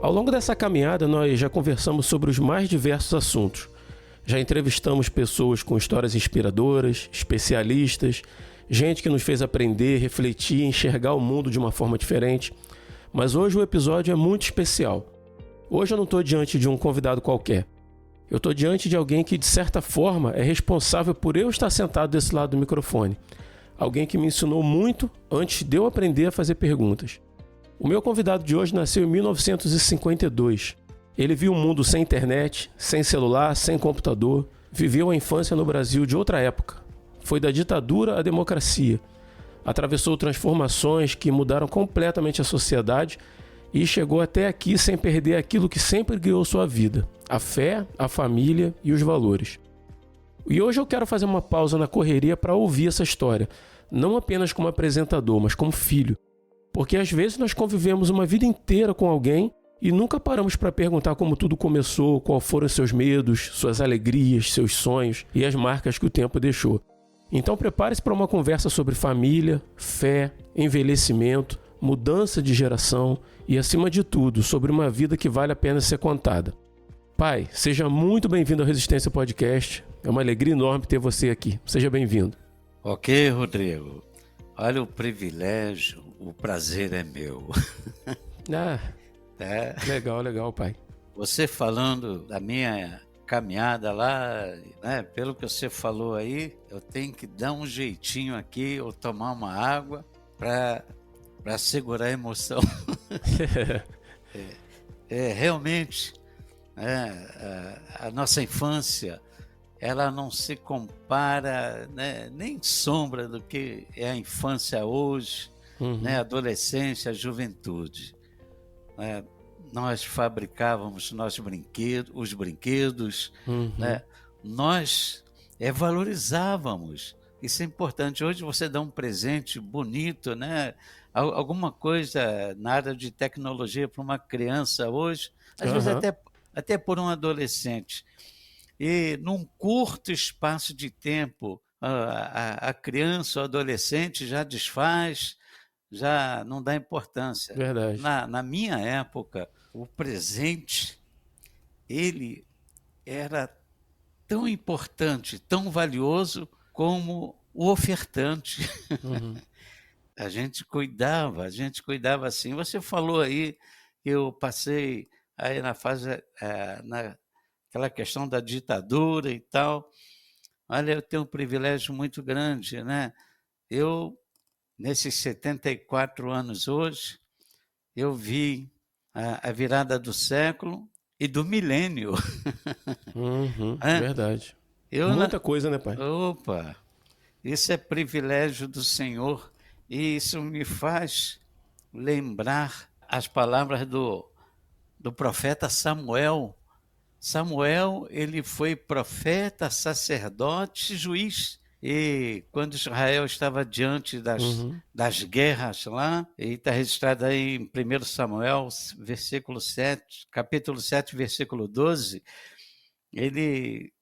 Ao longo dessa caminhada, nós já conversamos sobre os mais diversos assuntos. Já entrevistamos pessoas com histórias inspiradoras, especialistas, gente que nos fez aprender, refletir e enxergar o mundo de uma forma diferente. Mas hoje o episódio é muito especial. Hoje eu não estou diante de um convidado qualquer. Eu estou diante de alguém que, de certa forma, é responsável por eu estar sentado desse lado do microfone. Alguém que me ensinou muito antes de eu aprender a fazer perguntas. O meu convidado de hoje nasceu em 1952. Ele viu um mundo sem internet, sem celular, sem computador. Viveu a infância no Brasil de outra época. Foi da ditadura à democracia. Atravessou transformações que mudaram completamente a sociedade e chegou até aqui sem perder aquilo que sempre guiou sua vida: a fé, a família e os valores. E hoje eu quero fazer uma pausa na correria para ouvir essa história, não apenas como apresentador, mas como filho. Porque às vezes nós convivemos uma vida inteira com alguém e nunca paramos para perguntar como tudo começou, quais foram seus medos, suas alegrias, seus sonhos e as marcas que o tempo deixou. Então prepare-se para uma conversa sobre família, fé, envelhecimento, mudança de geração e, acima de tudo, sobre uma vida que vale a pena ser contada. Pai, seja muito bem-vindo ao Resistência Podcast. É uma alegria enorme ter você aqui. Seja bem-vindo. Ok, Rodrigo. Olha o privilégio, o prazer é meu. Legal, pai. Você falando da minha caminhada lá, né, pelo que você falou aí, eu tenho que dar um jeitinho aqui ou tomar uma água para segurar a emoção. Realmente, a nossa infância, ela não se compara, né, nem sombra do que é a infância hoje, né, a adolescência, a juventude. Nós fabricávamos os brinquedos, né, nós valorizávamos. Isso é importante. Hoje você dá um presente bonito, né, alguma coisa na área de tecnologia para uma criança hoje, às vezes até por um adolescente. E num curto espaço de tempo, a criança ou adolescente já desfaz, já não dá importância. Verdade. Na minha época, o presente, ele era tão importante, tão valioso como o ofertante. A gente cuidava assim. Você falou aí, eu passei aí na fase, aquela questão da ditadura e tal. Olha, eu tenho um privilégio muito grande, né? Eu, nesses 74 anos hoje, eu vi a virada do século e do milênio. Verdade. Muita coisa, né, pai? Opa! Isso é privilégio do Senhor e isso me faz lembrar as palavras do profeta Samuel. Samuel, ele foi profeta, sacerdote, juiz. E quando Israel estava diante das guerras lá, e está registrado aí em 1 Samuel, capítulo 7, versículo 12, ele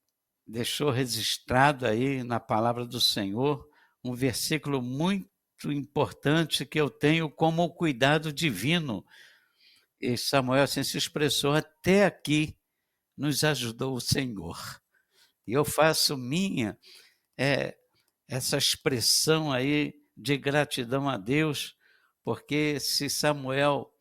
deixou registrado aí na palavra do Senhor um versículo muito importante que eu tenho como o cuidado divino. E Samuel assim se expressou: até aqui nos ajudou o Senhor. E eu faço minha essa expressão aí de gratidão a Deus, porque se Samuel,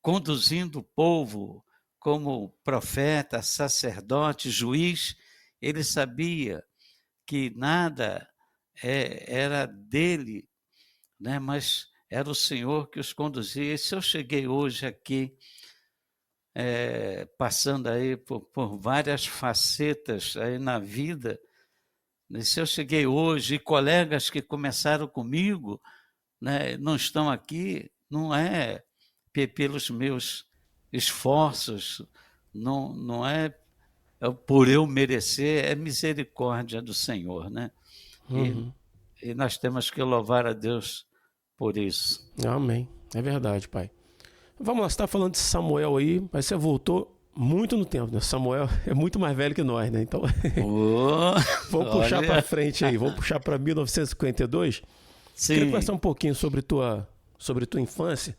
conduzindo o povo como profeta, sacerdote, juiz, ele sabia que nada era dele, né, mas era o Senhor que os conduzia. E se eu cheguei hoje aqui, passando aí por várias facetas aí na vida, se eu cheguei hoje e colegas que começaram comigo, né, não estão aqui, não é pelos meus esforços, não é por eu merecer, é misericórdia do Senhor, né? E nós temos que louvar a Deus por isso. Amém. É verdade, pai. Vamos lá, você está falando de Samuel aí, mas você voltou muito no tempo, né? Samuel é muito mais velho que nós, né? Então, vamos puxar para frente aí, vamos puxar para 1952. Sim. Queria conversar um pouquinho sobre tua infância.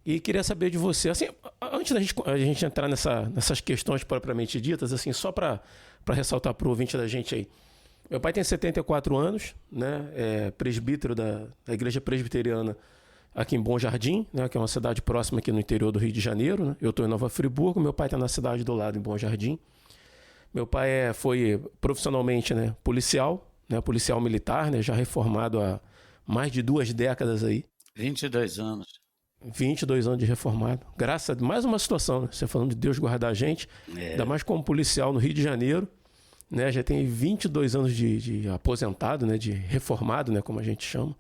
E queria saber de você, assim, antes da gente entrar nessas questões propriamente ditas, assim, só para ressaltar para o ouvinte da gente aí. Meu pai tem 74 anos, né? É presbítero da Igreja Presbiteriana aqui em Bom Jardim, né? Que é uma cidade próxima aqui no interior do Rio de Janeiro, né? Eu estou em Nova Friburgo, meu pai está na cidade do lado, em Bom Jardim. Meu pai foi profissionalmente, né, policial, né? Policial militar, né? Já reformado há mais de 2 décadas aí. 22 anos. 22 anos de reformado. Graças a mais uma situação, né? Você falando de Deus guardar a gente, ainda mais como policial no Rio de Janeiro, né? Já tem 22 anos de aposentado, né? De reformado, né? Como a gente chama.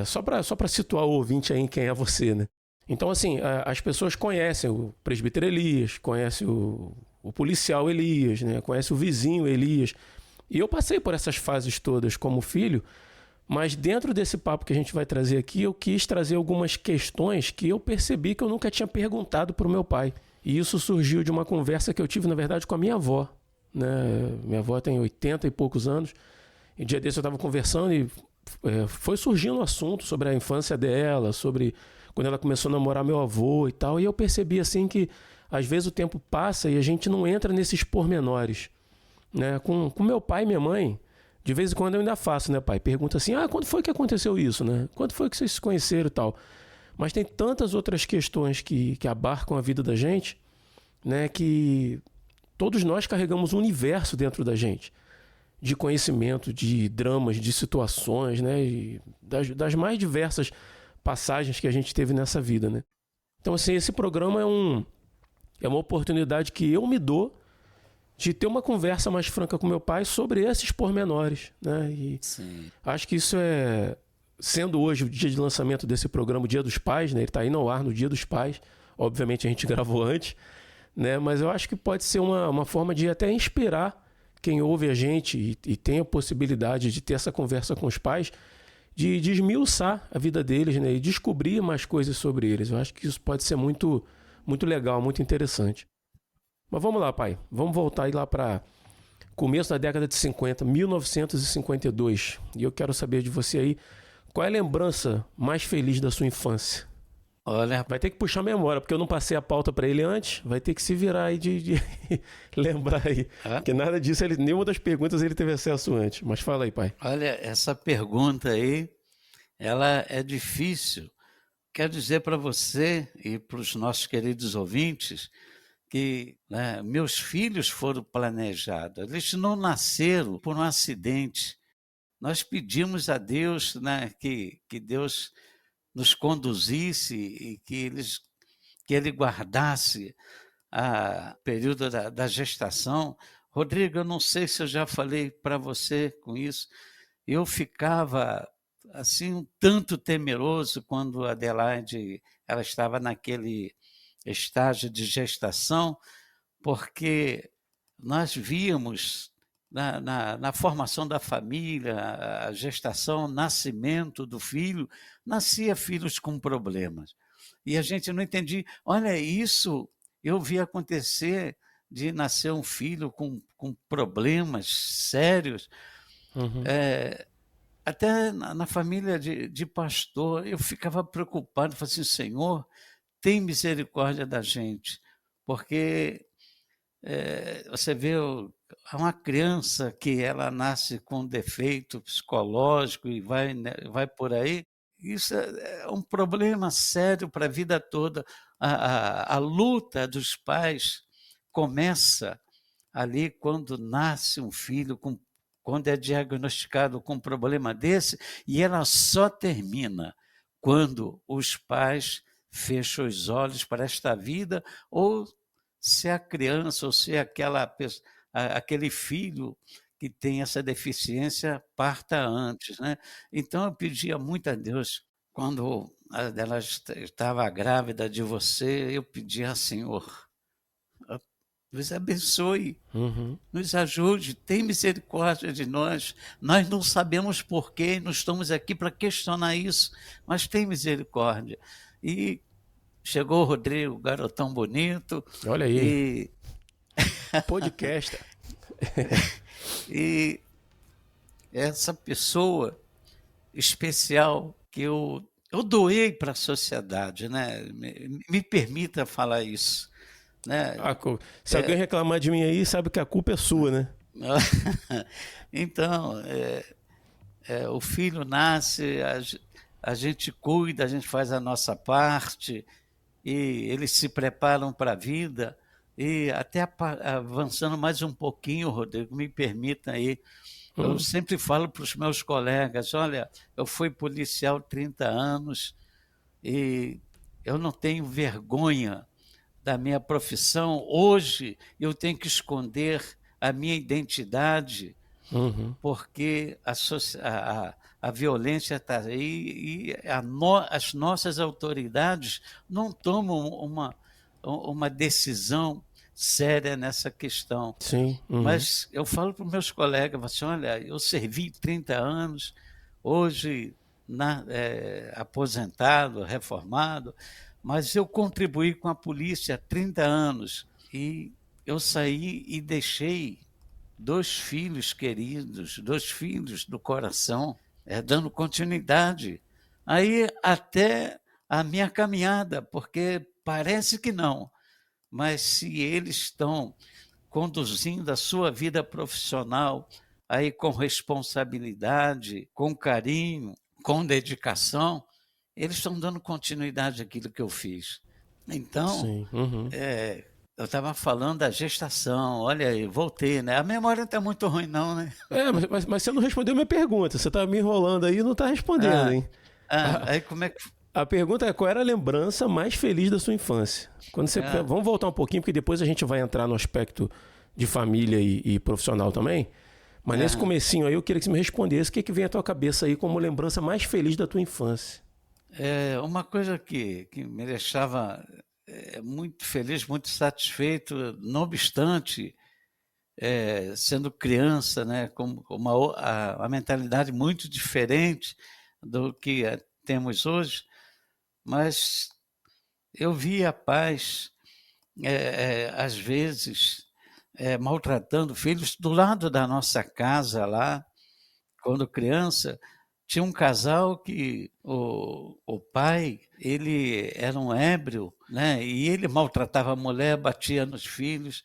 Só para situar o ouvinte aí em quem é você, né? Então, assim, as pessoas conhecem o presbítero Elias, conhecem o policial Elias, né? Conhecem o vizinho Elias. E eu passei por essas fases todas como filho, mas dentro desse papo que a gente vai trazer aqui, eu quis trazer algumas questões que eu percebi que eu nunca tinha perguntado para o meu pai. E isso surgiu de uma conversa que eu tive, na verdade, com a minha avó, né? Minha avó tem 80 e poucos anos. E um dia desse eu estava conversando e foi surgindo um assunto sobre a infância dela, sobre quando ela começou a namorar meu avô e tal. E eu percebi assim que às vezes o tempo passa e a gente não entra nesses pormenores, né? Com meu pai e minha mãe, de vez em quando eu ainda faço, né, pai? Pergunta assim, quando foi que aconteceu isso, né? Quando foi que vocês se conheceram e tal? Mas tem tantas outras questões que abarcam a vida da gente, né? Que todos nós carregamos um universo dentro da gente, de conhecimento, de dramas, de situações, né? E das mais diversas passagens que a gente teve nessa vida, né? Então, assim, esse programa é uma oportunidade que eu me dou de ter uma conversa mais franca com meu pai sobre esses pormenores, né? E Sim. acho que isso sendo hoje o dia de lançamento desse programa, o Dia dos Pais, né? Ele está indo ao ar no Dia dos Pais. Obviamente a gente gravou antes, né? Mas eu acho que pode ser uma forma de até inspirar quem ouve a gente e tem a possibilidade de ter essa conversa com os pais, de esmiuçar a vida deles, né? E descobrir mais coisas sobre eles. Eu acho que isso pode ser muito, muito legal, muito interessante. Mas vamos lá, pai. Vamos voltar aí lá para começo da década de 50, 1952. E eu quero saber de você aí, qual é a lembrança mais feliz da sua infância? Olha, Vai ter que puxar a memória, porque eu não passei a pauta para ele antes. Vai ter que se virar aí de lembrar aí. Porque nada disso, nenhuma das perguntas ele teve acesso antes. Mas fala aí, pai. olha, essa pergunta aí, ela é difícil. Quero dizer para você e para os nossos queridos ouvintes que, né, meus filhos foram planejados. Eles não nasceram por um acidente. Nós pedimos a Deus, né, que Deus nos conduzisse e que Ele guardasse o período da gestação. Rodrigo, eu não sei se eu já falei para você com isso, eu ficava assim um tanto temeroso quando a Adelaide ela estava naquele estágio de gestação, porque nós víamos na formação da família, a gestação, o nascimento do filho, nascia filhos com problemas. E a gente não entendia. Olha, isso eu vi acontecer de nascer um filho com problemas sérios. Uhum. Até na família de pastor, eu ficava preocupado, falei assim, Senhor, tem misericórdia da gente, porque você vê uma criança que ela nasce com defeito psicológico e vai, né, vai por aí, isso é um problema sério para a vida toda. A luta dos pais começa ali quando nasce um filho, quando é diagnosticado com um problema desse, e ela só termina quando os pais fecham os olhos para esta vida, ou se a criança, ou se aquele filho que tem essa deficiência parta antes, né? Então eu pedia muito a Deus, quando ela estava grávida de você, eu pedia, Senhor, nos abençoe, Uhum. nos ajude, tem misericórdia de nós. Nós não sabemos porquê, não estamos aqui para questionar isso, mas tem misericórdia. E chegou o Rodrigo, garotão bonito, Olha aí, e, podcast. e essa pessoa especial que eu eu doei para a sociedade, né, me permita falar isso, né. Se alguém reclamar de mim aí, sabe que a culpa é sua, né? Então, o filho nasce, a gente cuida, a gente faz a nossa parte, e eles se preparam para a vida, e até avançando mais um pouquinho, Rodrigo, me permita aí, eu Hum, sempre falo para os meus colegas: "Olha, eu fui policial 30 anos e eu não tenho vergonha da minha profissão. Hoje eu tenho que esconder a minha identidade, uhum, porque a violência está aí e as nossas autoridades não tomam uma decisão séria nessa questão". sim, uhum, Mas eu falo para os meus colegas, falo assim: "Olha, eu servi 30 anos, hoje aposentado, reformado, mas eu contribuí com a polícia há 30 anos e eu saí e deixei 2 filhos queridos, 2 filhos do coração, dando continuidade, aí até a minha caminhada, porque parece que não, mas se eles estão conduzindo a sua vida profissional aí com responsabilidade, com carinho, com dedicação, eles estão dando continuidade àquilo que eu fiz. Então, sim, uhum. eu estava falando da gestação, olha aí, voltei, né, a memória não está muito ruim não, né. Mas você não respondeu minha pergunta. Você tá me enrolando aí e não tá respondendo, Ah, hein? A, aí como é que a pergunta é qual era a lembrança mais feliz da sua infância? Quando você, ah, vamos voltar um pouquinho, porque depois a gente vai entrar no aspecto de família e profissional também. Mas nesse aham. comecinho aí eu queria que você me respondesse o que vem à tua cabeça aí como lembrança mais feliz da tua infância. Uma coisa que me deixava, muito feliz, muito satisfeito, não obstante, sendo criança, né, com a mentalidade muito diferente do que temos hoje, mas eu via pais, às vezes, maltratando filhos do lado da nossa casa lá, quando criança, tinha um casal que o pai, ele era um ébrio, né, e ele maltratava a mulher, batia nos filhos,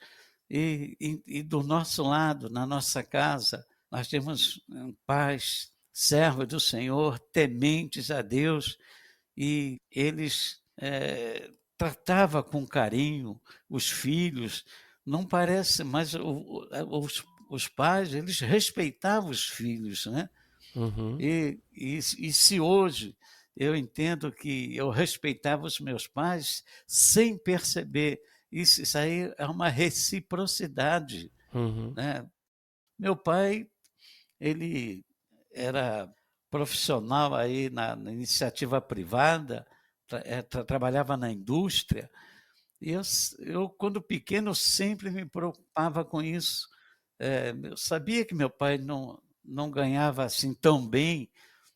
e do nosso lado, na nossa casa, nós temos pais, servos do Senhor, tementes a Deus, e eles, tratava com carinho os filhos, não parece, mas os pais, eles respeitavam os filhos, né. Uhum, E se hoje eu entendo que eu respeitava os meus pais sem perceber, isso aí é uma reciprocidade, uhum, né. Meu pai, ele era profissional aí na iniciativa privada, trabalhava na indústria, e eu quando pequeno eu sempre me preocupava com isso. Eu sabia que meu pai não ganhava, assim, tão bem,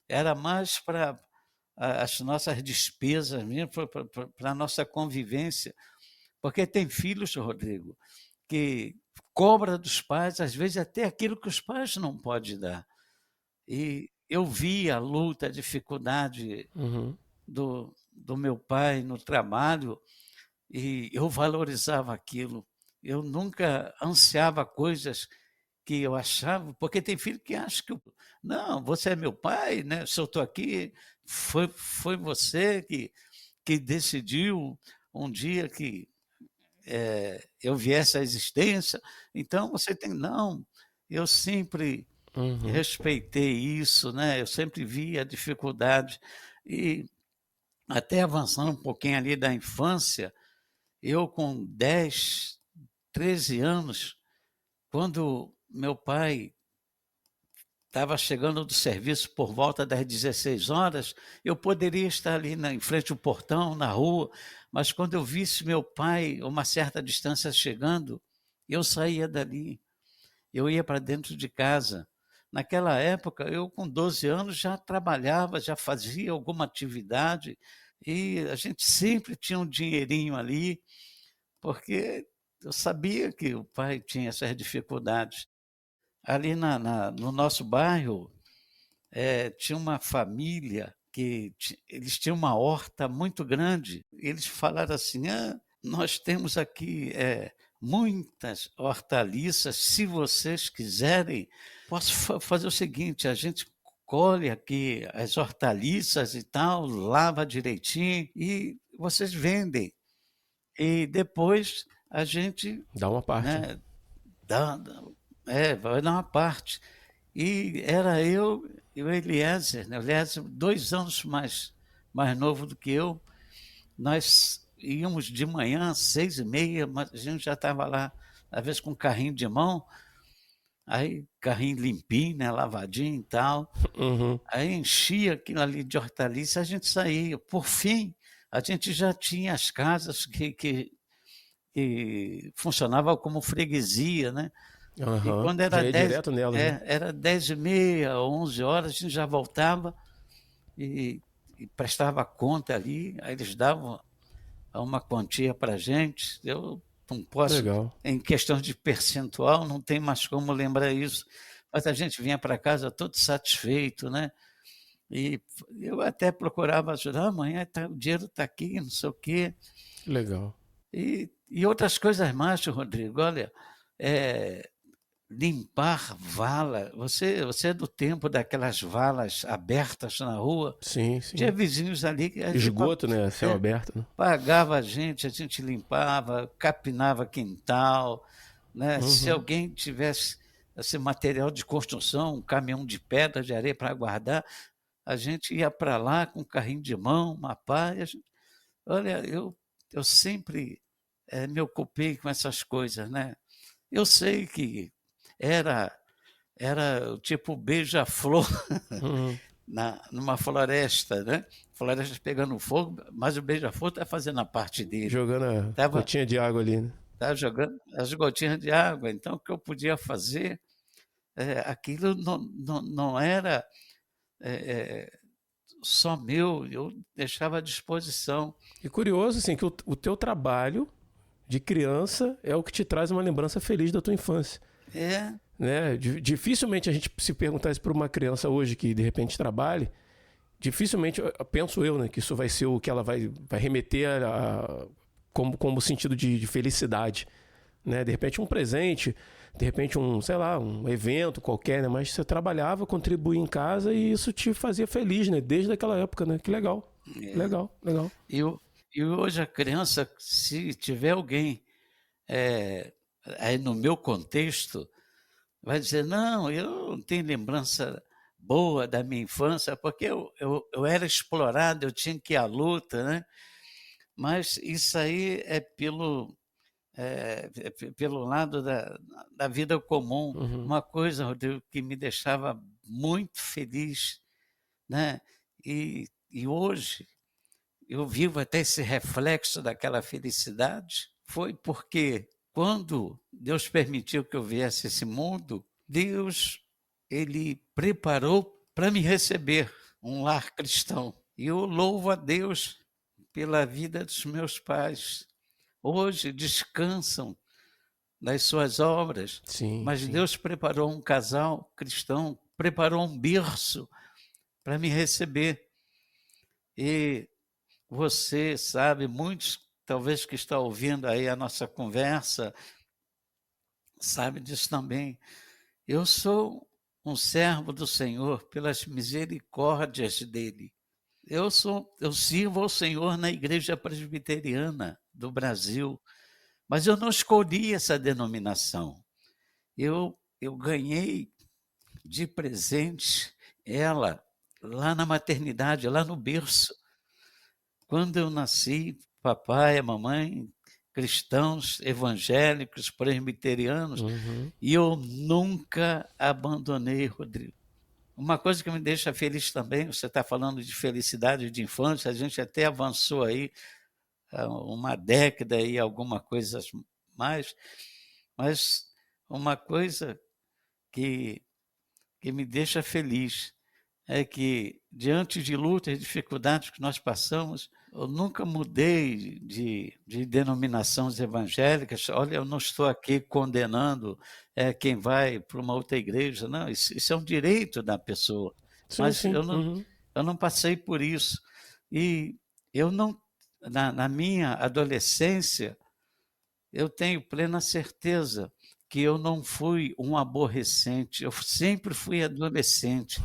era mais para as nossas despesas mesmo, para a nossa convivência, porque tem filhos, Rodrigo, que cobra dos pais, às vezes, até aquilo que os pais não podem dar. E eu vi a luta, a dificuldade uhum, do meu pai no trabalho, e eu valorizava aquilo. Eu nunca ansiava coisas que eu achava, porque tem filho que acha que "Não, você é meu pai, né, se eu estou aqui, foi você que decidiu um dia que, eu viesse à existência, então você tem". Não, eu sempre uhum. respeitei isso, né, eu sempre vi a dificuldade. E até avançando um pouquinho ali da infância, eu com 10, 13 anos, quando meu pai estava chegando do serviço por volta das 16 horas, eu poderia estar ali em frente ao portão, na rua, mas quando eu visse meu pai a uma certa distância chegando, eu saía dali, eu ia para dentro de casa. Naquela época, eu com 12 anos já trabalhava, já fazia alguma atividade, e a gente sempre tinha um dinheirinho ali, porque eu sabia que o pai tinha essas dificuldades. Ali no nosso bairro, tinha uma família eles tinham uma horta muito grande. Eles falaram assim: nós temos aqui muitas hortaliças, se vocês quiserem, posso fazer o seguinte, a gente colhe aqui as hortaliças e tal, lava direitinho e vocês vendem. E depois a gente, Dá uma parte. né, dá vai dar uma parte. E era eu e o Eliezer, né, o Eliezer 2 anos mais novo do que eu. Nós íamos de manhã, 6h30, mas a gente já estava lá, às vezes com carrinho de mão, aí carrinho limpinho, né, lavadinho e tal. Uhum. Aí enchia aquilo ali de hortaliça, a gente saía. Por fim, a gente já tinha as casas que funcionavam como freguesia, né. E Aham. quando Já era ia direto nelas, né? era 10h30, 11 horas, a gente já voltava e prestava conta ali, aí eles davam uma quantia para a gente. Eu não posso, Legal. em questão de percentual, não tem mais como lembrar isso, mas a gente vinha para casa todo satisfeito, né. E eu até procurava ajudar: "Amanhã o dinheiro está aqui, não sei o quê". Que legal. E outras coisas mais, Rodrigo, olha, eh limpar vala. Você é do tempo daquelas valas abertas na rua? Sim, Tinha sim. vizinhos ali que a gente Esgoto, né? Céu é, aberto, né? pagava a gente limpava, capinava quintal, né. Se Uhum. alguém tivesse, assim, material de construção, um caminhão de pedra, de areia para guardar, a gente ia para lá com um carrinho de mão, uma pá, e a gente olha, eu sempre, me ocupei com essas coisas, né. Eu sei que era era tipo beija-flor Uhum. numa floresta, né, floresta pegando fogo, mas o beija-flor está fazendo a parte dele. Jogando a Estava gotinha de água ali, né? jogando as gotinhas de água, então o que eu podia fazer, aquilo não era, eh eh, só meu, eu deixava à disposição. E curioso, assim, que o teu trabalho de criança é o que te traz uma lembrança feliz da tua infância, É, né? Dificilmente a gente se perguntar isso para uma criança hoje que de repente trabalhe, dificilmente, penso eu, né, que isso vai ser o que ela vai remeter como sentido de felicidade, né? De repente um presente, de repente sei lá, um evento qualquer, né? Mas você trabalhava, contribuía em casa e isso te fazia feliz, né? Desde aquela época, né? Que legal, é. legal, legal. E o e hoje a criança, se tiver alguém, eh, aí no meu contexto, vai dizer: "Não, eu não tenho lembrança boa da minha infância, porque eu era explorado, eu tinha que ir à luta", né. Mas isso aí é pelo lado da vida comum. Uhum. Uma coisa, Rodrigo, que me deixava muito feliz, né, e hoje eu vivo até esse reflexo daquela felicidade, foi porque quando Deus permitiu que eu viesse a esse mundo, Deus, ele preparou para me receber um lar cristão. E eu louvo a Deus pela vida dos meus pais. Hoje descansam das suas obras, Sim, mas sim. Deus preparou um casal cristão, preparou um berço para me receber. E você sabe, muitos talvez que estão ouvindo aí a nossa conversa, sabe disso também. Eu sou um servo do Senhor pelas misericórdias dele. Eu sirvo ao Senhor na Igreja Presbiteriana do Brasil, mas eu não escolhi essa denominação. Eu ganhei de presente ela lá na maternidade, lá no berço. Quando eu nasci, papai e mamãe, cristãos, evangélicos, presbiterianos, Uhum. e eu nunca abandonei, Rodrigo. Uma coisa que me deixa feliz também, você está falando de felicidade de infância, a gente até avançou aí uma década e alguma coisa mais, mas uma coisa que, que me deixa feliz é que, diante de lutas e dificuldades que nós passamos, eu nunca mudei de denominações evangélicas. Olha, eu não estou aqui condenando quem vai para uma outra igreja, não, isso é um direito da pessoa. Sim, Mas sim. Uhum. eu não passei por isso. E eu não, na minha adolescência, eu tenho plena certeza que eu não fui um aborrecente, eu sempre fui adolescente.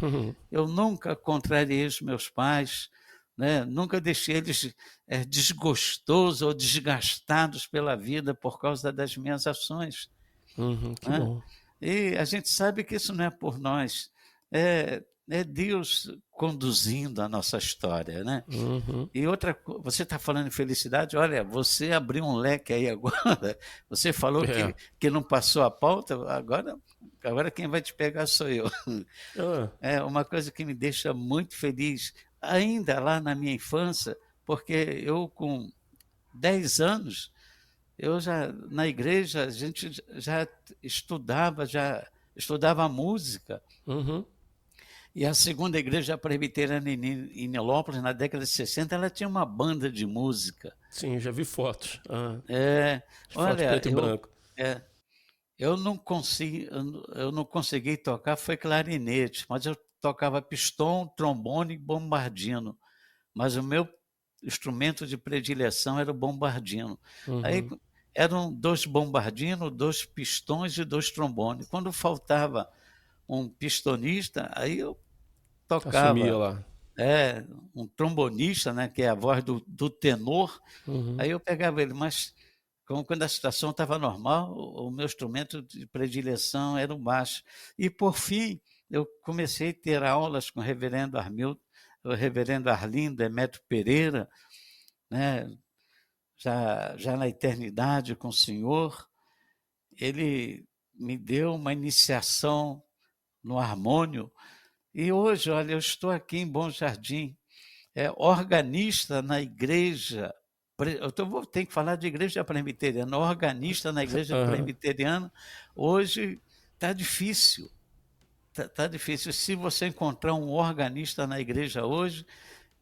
Eu nunca contrariei os meus pais, né, nunca deixei eles, desgostosos ou desgastados pela vida por causa das minhas ações, Que né. bom. E a gente sabe que isso não é por nós, é Deus conduzindo a nossa história, né. Uhum. E outra co você está falando em felicidade, olha, você abriu um leque aí agora, você falou É. que não passou a pauta, agora quem vai te pegar sou eu. Hã. É uma coisa que me deixa muito feliz, ainda lá na minha infância, porque eu com 10 anos, eu já na igreja a gente já estudava música, Uhum. e a segunda igreja presbiteriana em Nilópolis, na década de 60, ela tinha uma banda de música. Sim, já vi fotos. É, As fotos olha, preto e branco. é, eu não consegui tocar foi clarinete, mas eu tocava pistão, trombone e bombardino, mas o meu instrumento de predileção era o bombardino. Aí Uhum. eram 2 bombardinos, 2 pistões e 2 trombones. Quando faltava um pistonista, aí eu Assumia tocava, lá. é, um trombonista, né, que é a voz do tenor, Uhum. aí eu pegava ele, mas como quando a situação estava normal, o meu instrumento de predileção era o baixo. E por fim, eu comecei a ter aulas com o reverendo Arlindo Demetrio Pereira, né, já na eternidade com o Senhor, ele me deu uma iniciação no harmônio, e hoje, olha, eu estou aqui em Bom Jardim, organista na igreja, vou ter que falar de igreja presbiteriana, organista na igreja Aham. presbiteriana, hoje está difícil, tá difícil. Se você encontrar um organista na igreja hoje,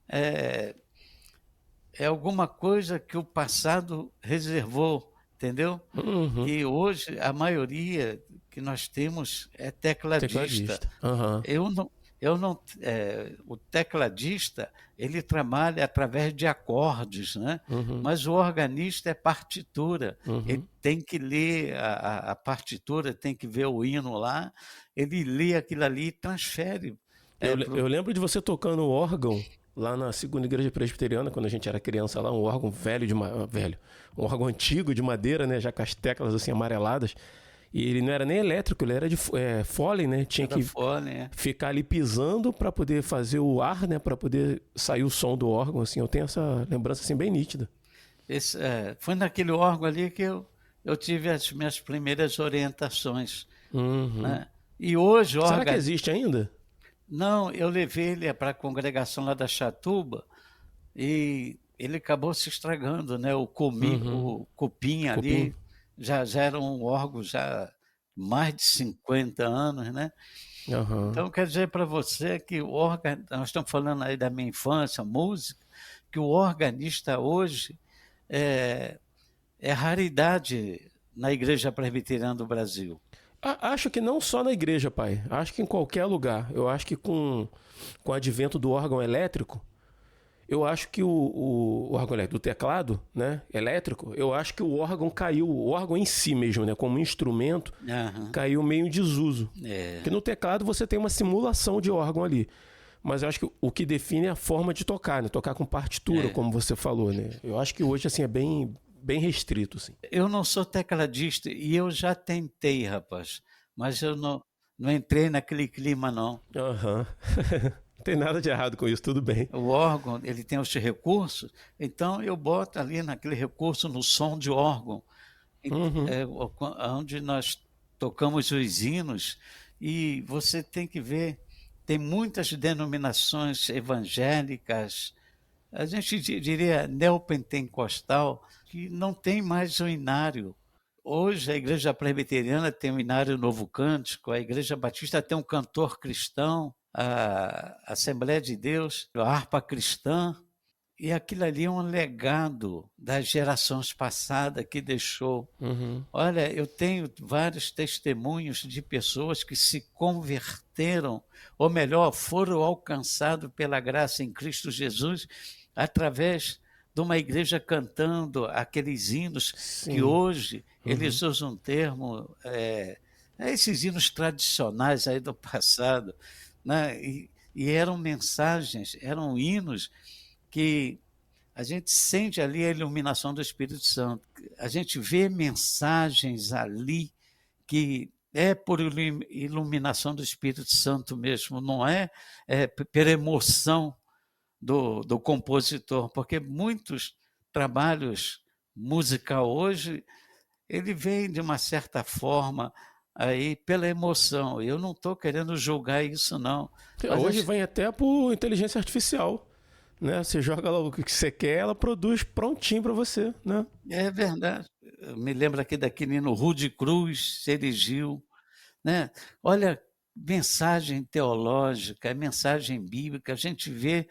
é alguma coisa que o passado reservou, entendeu? Uhum. Que hoje a maioria que nós temos é tecladista. Tecladista. Aham. Eu não o tecladista, ele trabalha através de acordes, né, Uhum. mas o organista é partitura, ele Uhum. tem que ler a partitura, tem que ver o hino lá, ele lê aquilo ali e transfere, para o Eu lembro de você tocando órgão lá na segunda igreja presbiteriana, quando a gente era criança lá, um órgão velho velho, um órgão antigo de madeira, né, já com as teclas assim amareladas. E ele não era nem elétrico, ele era de Foley, né? Tinha que fone, ficar ali pisando para poder fazer o ar, né, para poder sair o som do órgão, assim. Eu tenho essa lembrança assim bem nítida. foi naquele órgão ali que eu tive as minhas primeiras orientações, Uhum. né. E hoje o Será que orga existe ainda? não, eu levei ele para a congregação lá da Chatuba, e ele acabou se estragando, né, Uhum. o cupim Cupim? ali, já era um órgão já mais de 50 anos, né. Aham. Então quer dizer para você que nós estamos falando aí da minha infância, música, que o organista hoje é raridade na igreja presbiteriana do Brasil. Acho que não só na igreja, pai. Acho que em qualquer lugar. Eu acho que com o advento do órgão elétrico, eu acho que o órgão elétrico, do teclado, né, elétrico, eu acho que o órgão caiu, o órgão em si mesmo, né, como instrumento, Aham. caiu meio em desuso. Porque É, no teclado você tem uma simulação de órgão ali. Mas eu acho que o que define é a forma de tocar, né? Tocar com partitura, é. como você falou, né? Eu acho que hoje, assim, é bem restrito, assim. Eu não sou tecladista e eu já tentei, rapaz, mas eu não entrei naquele clima não. Aham. Não tem nada de errado com isso, tudo bem. O órgão, ele tem os recursos, então eu boto ali naquele recurso no som de órgão, Uhum. onde nós tocamos os hinos, e você tem que ver, tem muitas denominações evangélicas, a gente diria neopentecostal, que não tem mais o inário. Hoje a igreja presbiteriana tem o inário Novo Cântico, a igreja batista tem um cantor cristão, a Assembleia de Deus, a harpa cristã, E aquilo ali é um legado das gerações passadas que deixou. Uhum. Olha, eu tenho vários testemunhos de pessoas que se converteram, ou melhor, foram alcançados pela graça em Cristo Jesus, através de uma igreja cantando aqueles hinos que Sim. hoje Uhum. eles usam um termo, esses hinos tradicionais aí do passado, né? E eram mensagens, eram hinos que a gente sente ali a iluminação do Espírito Santo. A gente vê mensagens ali que é por iluminação do Espírito Santo mesmo, não é, pela emoção do compositor, porque muitos trabalhos musical hoje, ele vem de uma certa forma aí pela emoção. Eu não estou querendo julgar isso não, mas Hoje vem até por inteligência artificial, né? Você joga lá o que você quer, ela produz prontinho para você, né? é verdade. Eu me lembro aqui daquele hino Rude Cruz, se erigiu, né? Olha, mensagem teológica, mensagem bíblica, a gente vê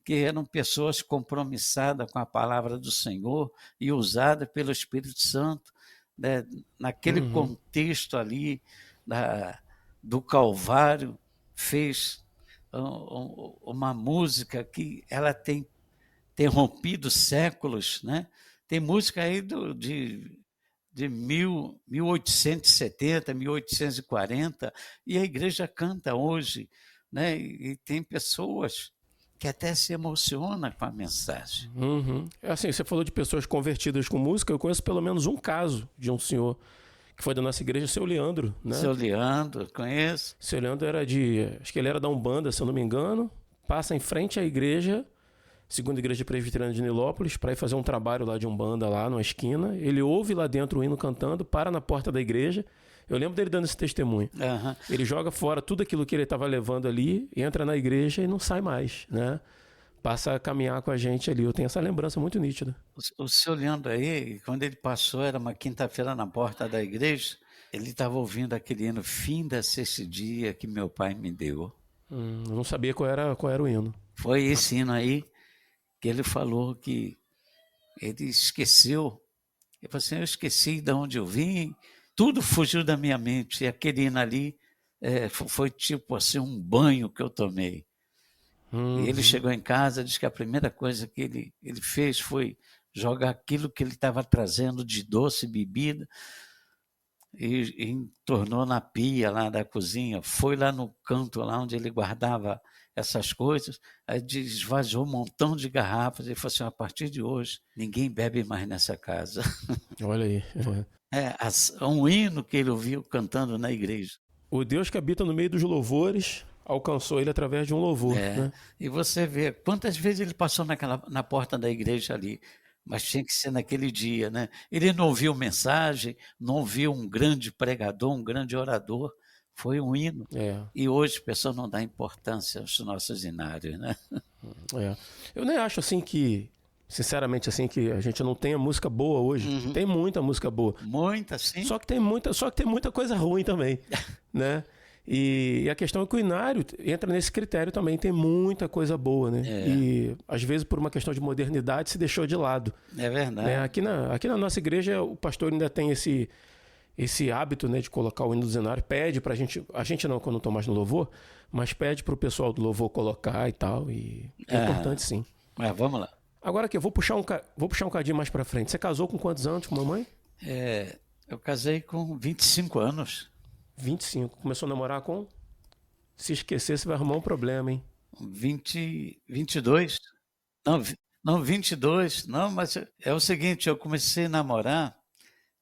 que eram pessoas compromissadas com a palavra do Senhor e usadas pelo Espírito Santo, né? Naquele Uhum. contexto ali do Calvário, fez uma música que ela tem rompido séculos, né? Tem música aí de 1870, 1840, e a igreja canta hoje, né? E tem pessoas que até se emocionam com a mensagem. Uhum. É assim, você falou de pessoas convertidas com música, eu conheço pelo menos um caso de um senhor que foi da nossa igreja, seu Leandro, né? Seu Leandro, conheço. Seu Leandro acho que ele era da Umbanda, se eu não me engano, passa em frente à igreja, segunda igreja presbiteriana de Nilópolis, para ir fazer um trabalho lá de Umbanda, lá numa esquina. Ele ouve lá dentro o hino cantando, para na porta da igreja. Eu lembro dele dando esse testemunho. Uhum. Ele joga fora tudo aquilo que ele estava levando ali, entra na igreja e não sai mais, né? Passa a caminhar com a gente ali. Eu tenho essa lembrança muito nítida. O seu Leandro aí, quando ele passou, era uma quinta-feira na porta da igreja, ele estava ouvindo aquele hino, Finda-se esse dia que meu pai me deu. Eu não sabia qual era o hino. Foi esse hino aí que ele falou que ele esqueceu. Ele falou assim, eu esqueci de onde eu vim, tudo fugiu da minha mente. E aquele hino ali foi tipo assim um banho que eu tomei. E ele chegou em casa, disse que a primeira coisa que ele fez foi jogar aquilo que ele estava trazendo de doce bebida e entornou na pia lá da cozinha, foi lá no canto lá onde ele guardava essas coisas, aí esvaziou um montão de garrafas e falou assim, a partir de hoje ninguém bebe mais nessa casa. Olha aí. Um hino que ele ouviu cantando na igreja. O Deus que habita no meio dos louvores alcançou ele através de um louvor, né? E você vê quantas vezes ele passou na porta da igreja ali, mas tinha que ser naquele dia, né? Ele não ouviu mensagem, não ouviu um grande pregador, um grande orador, foi um hino. E hoje a pessoa não dá importância aos nossos hinários, né? Eu nem acho assim que, sinceramente, assim, que a gente não tenha música boa hoje. Uhum. Tem muita música boa. Muita, sim. Só que tem muita coisa ruim também, né? E a questão é que o Inário entra nesse critério também, tem muita coisa boa, né? E às vezes por uma questão de modernidade se deixou de lado. É verdade. Né? Aqui na nossa igreja o pastor ainda tem esse hábito, né, de colocar o hino do Inário, pede pra gente não quando estou mais no louvor, mas pede pro pessoal do louvor colocar e tal, e é importante sim. Mas vamos lá. Agora aqui, eu vou puxar um cadinho mais pra frente. Você casou com quantos anos com a mamãe? Eu casei com 25 anos. 25. Começou a namorar com? Se esquecer, você vai arrumar um problema, hein? 22. Não, 22. Não, mas é o seguinte, eu comecei a namorar,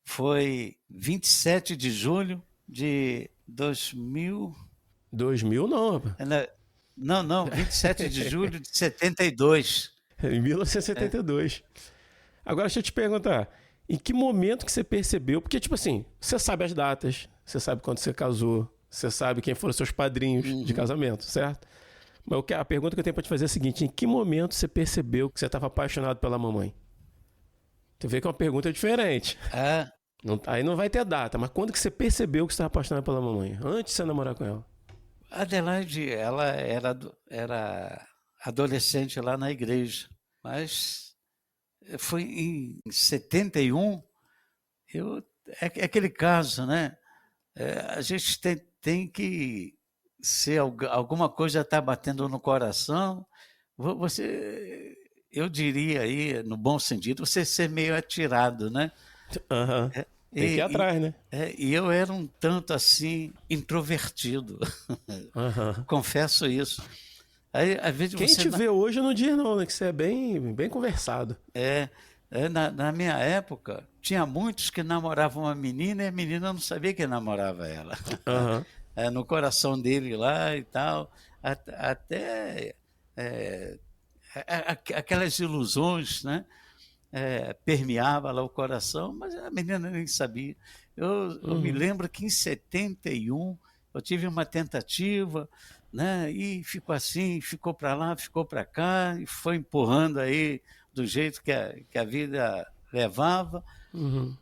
foi 27 de julho de 2000... 2000 não, rapaz. Não, 27 de julho de 72. Em 1972. Agora, deixa eu te perguntar, em que momento que você percebeu? Porque, tipo assim, você sabe as datas, você sabe quando você casou, você sabe quem foram seus padrinhos de casamento, certo? Mas a pergunta que eu tenho pra te fazer é a seguinte, em que momento você percebeu que você estava apaixonado pela mamãe? Tu vê que é uma pergunta diferente. Aí não vai ter data, mas quando que você percebeu que você estava apaixonado pela mamãe? Antes de você namorar com ela? A Adelaide, ela era adolescente lá na igreja. Mas foi em 71, é aquele caso, né? A gente tem que ser alguma coisa está batendo no coração, você, eu diria aí, no bom sentido, você ser meio atirado, né? Aham. Tem que ir E, atrás, né? e eu era um tanto assim introvertido, Aham. confesso isso. Aí, às vezes Quem você te vê hoje não diz não, né? Que você é bem conversado. na minha época tinha muitos que namoravam uma menina e a menina não sabia que namorava ela. Aham. No coração dele lá e tal, até aquelas ilusões, né? Permeava lá o coração, mas a menina nem sabia. Eu me Uhum. lembro que em 71 eu tive uma tentativa, né? E ficou assim, ficou para lá, ficou para cá, e foi empurrando aí do jeito que a vida levava. Uhum.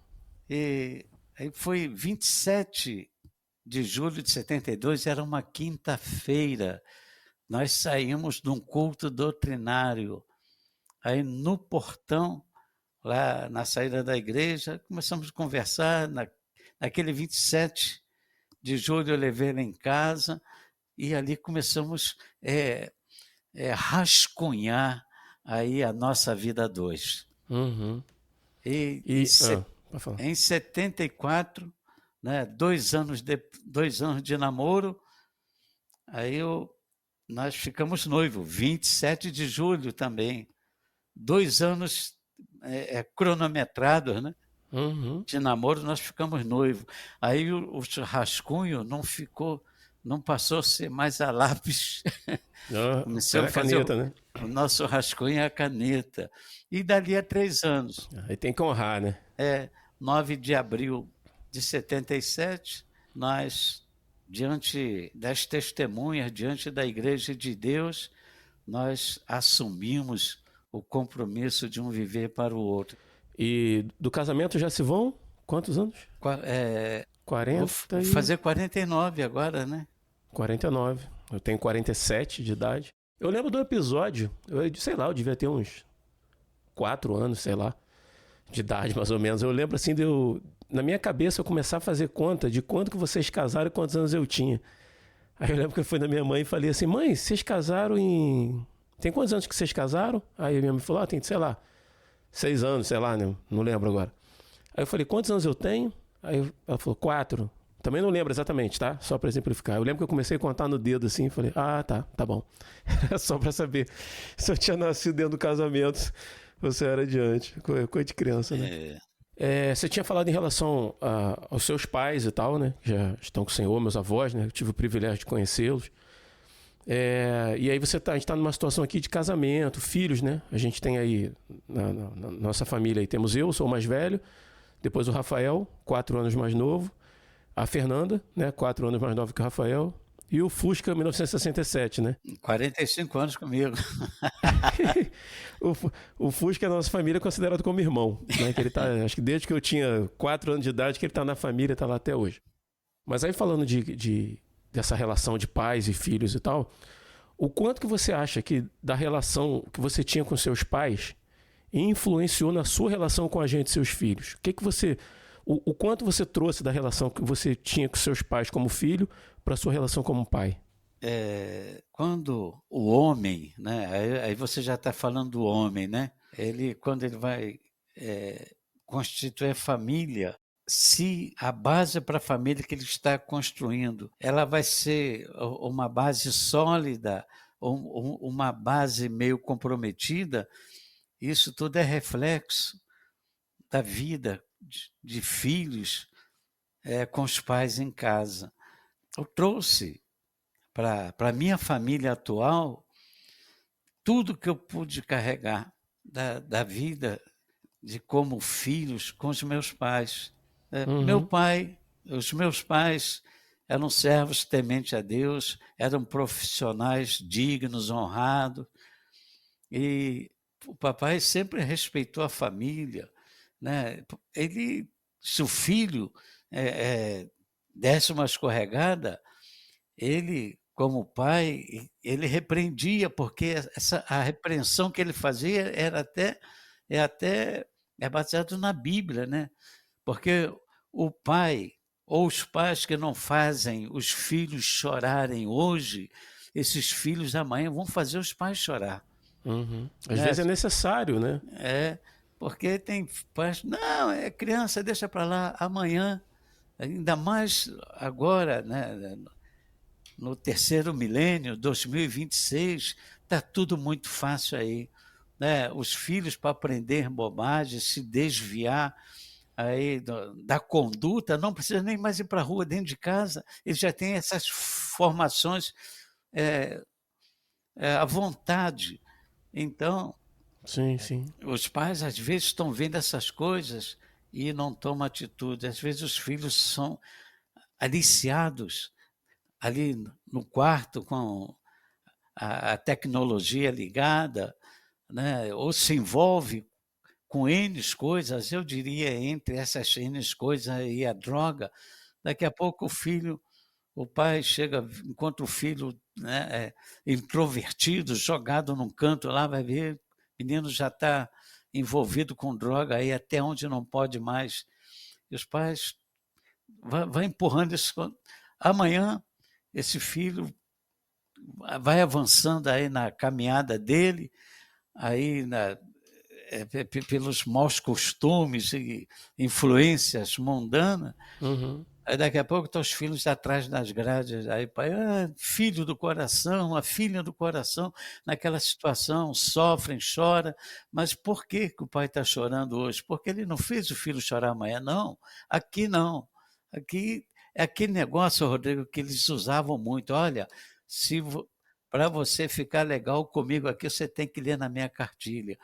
E aí foi 27 de julho de 72, era uma quinta-feira. Nós saímos de um culto doutrinário. Aí no portão, lá na saída da igreja, começamos a conversar. Naquele 27 de julho eu levei ela em casa e ali começamos rascunhar aí a nossa vida a dois. Uhum. E Pode falar. em 74, né, 2 anos de namoro, aí nós ficamos noivos, 27 de julho também. 2 anos cronometrados, né? Uhum. De namoro, nós ficamos noivos. Aí o rascunho não passou a ser mais a lápis. Ah, era Começamos a fazer caneta, né? o nosso rascunho a caneta. E dali a 3 anos, Aí tem que honrar, né? 9 de abril de 77, nós, diante das testemunhas, diante da Igreja de Deus, nós assumimos o compromisso de um viver para o outro. E do casamento já se vão quantos anos? Vou 40 e fazer 49 agora, né? 49. Eu tenho 47 de idade. Eu lembro do episódio, sei lá, eu devia ter uns 4 anos, sei lá, de idade mais ou menos. Eu lembro assim na minha cabeça eu começar a fazer conta de quando que vocês casaram e quantos anos eu tinha. Aí eu lembro que eu fui na minha mãe e falei assim: mãe, vocês casaram em. Tem quantos anos que vocês casaram? Aí a minha mãe falou: tem, sei lá, 6 anos, sei lá, né? Não lembro agora. Aí eu falei: quantos anos eu tenho? Aí ela falou: 4. Também não lembro exatamente, tá? Só pra exemplificar. Eu lembro que eu comecei a contar no dedo assim e falei: tá bom. Só pra saber se eu tinha nascido dentro do casamento, você era adiante. Coisa de criança, né? Você tinha falado em relação aos seus pais e tal, né? Que já estão com o Senhor, meus avós, né? Eu tive o privilégio de conhecê-los. E aí a gente está numa situação aqui de casamento, filhos, né? A gente tem aí, na nossa família, aí, temos eu, sou o mais velho, depois o Rafael, 4 anos mais novo, a Fernanda, né? 4 anos mais nova que o Rafael, e o Fusca 1967, né? 45 anos comigo. o Fusca é da nossa família considerado como irmão, né? Que ele tá, acho que desde que eu tinha 4 anos de idade que ele está na família, está lá até hoje. Mas aí falando dessa relação de pais e filhos e tal, o quanto que você acha que da relação que você tinha com seus pais influenciou na sua relação com a gente e seus filhos? O quanto você trouxe da relação que você tinha com seus pais como filho para a sua relação como pai? Quando o homem, né? Aí você já está falando do homem, né? Quando ele vai constituir a família, se a base para a família que ele está construindo, ela vai ser uma base sólida, uma base meio comprometida, isso tudo é reflexo da vida de filhos com os pais em casa. Eu trouxe para a minha família atual tudo que eu pude carregar da vida de como filhos com os meus pais. Uhum. Os meus pais eram servos tementes a Deus, eram profissionais dignos, honrados, e o papai sempre respeitou a família, né? Se o filho desse uma escorregada, ele como pai, ele repreendia, porque a repreensão que ele fazia é baseado na Bíblia, né. Porque o pai ou os pais que não fazem os filhos chorarem hoje, esses filhos amanhã vão fazer os pais chorar, Uhum. Às né. vezes é necessário, né? É, porque tem pais: "Não, é criança, deixa para lá, amanhã", ainda mais agora, né, no terceiro milênio, 2026, está tudo muito fácil aí, né. Os filhos para aprender bobagem, se desviar aí da conduta, não precisa nem mais ir para a rua, dentro de casa, eles já têm essas formações, eh à vontade. Então, Sim, sim. os pais às vezes estão vendo essas coisas e não tomam atitude. Às vezes os filhos são aliciados ali no quarto com a tecnologia ligada, né, ou se envolve com N coisas, eu diria entre essas N coisas aí a droga, daqui a pouco o pai chega, encontra o filho, né, introvertido, jogado num canto lá, vai ver, o menino já está envolvido com droga aí até onde não pode mais. E os pais vai empurrando isso. Amanhã esse filho vai avançando aí na caminhada dele, aí pelos maus costumes e influências mundanas, Uhum. aí daqui a pouco estão os filhos atrás das grades, aí pai: "Ah, filho do coração, a filha do coração", naquela situação, sofrem, chora, mas por que que o pai está chorando hoje? Porque ele não fez o filho chorar amanhã, não, aqui não. Aqui é aquele negócio, Rodrigo, que eles usavam muito: "Olha, se vo pra você ficar legal comigo aqui, você tem que ler na minha cartilha".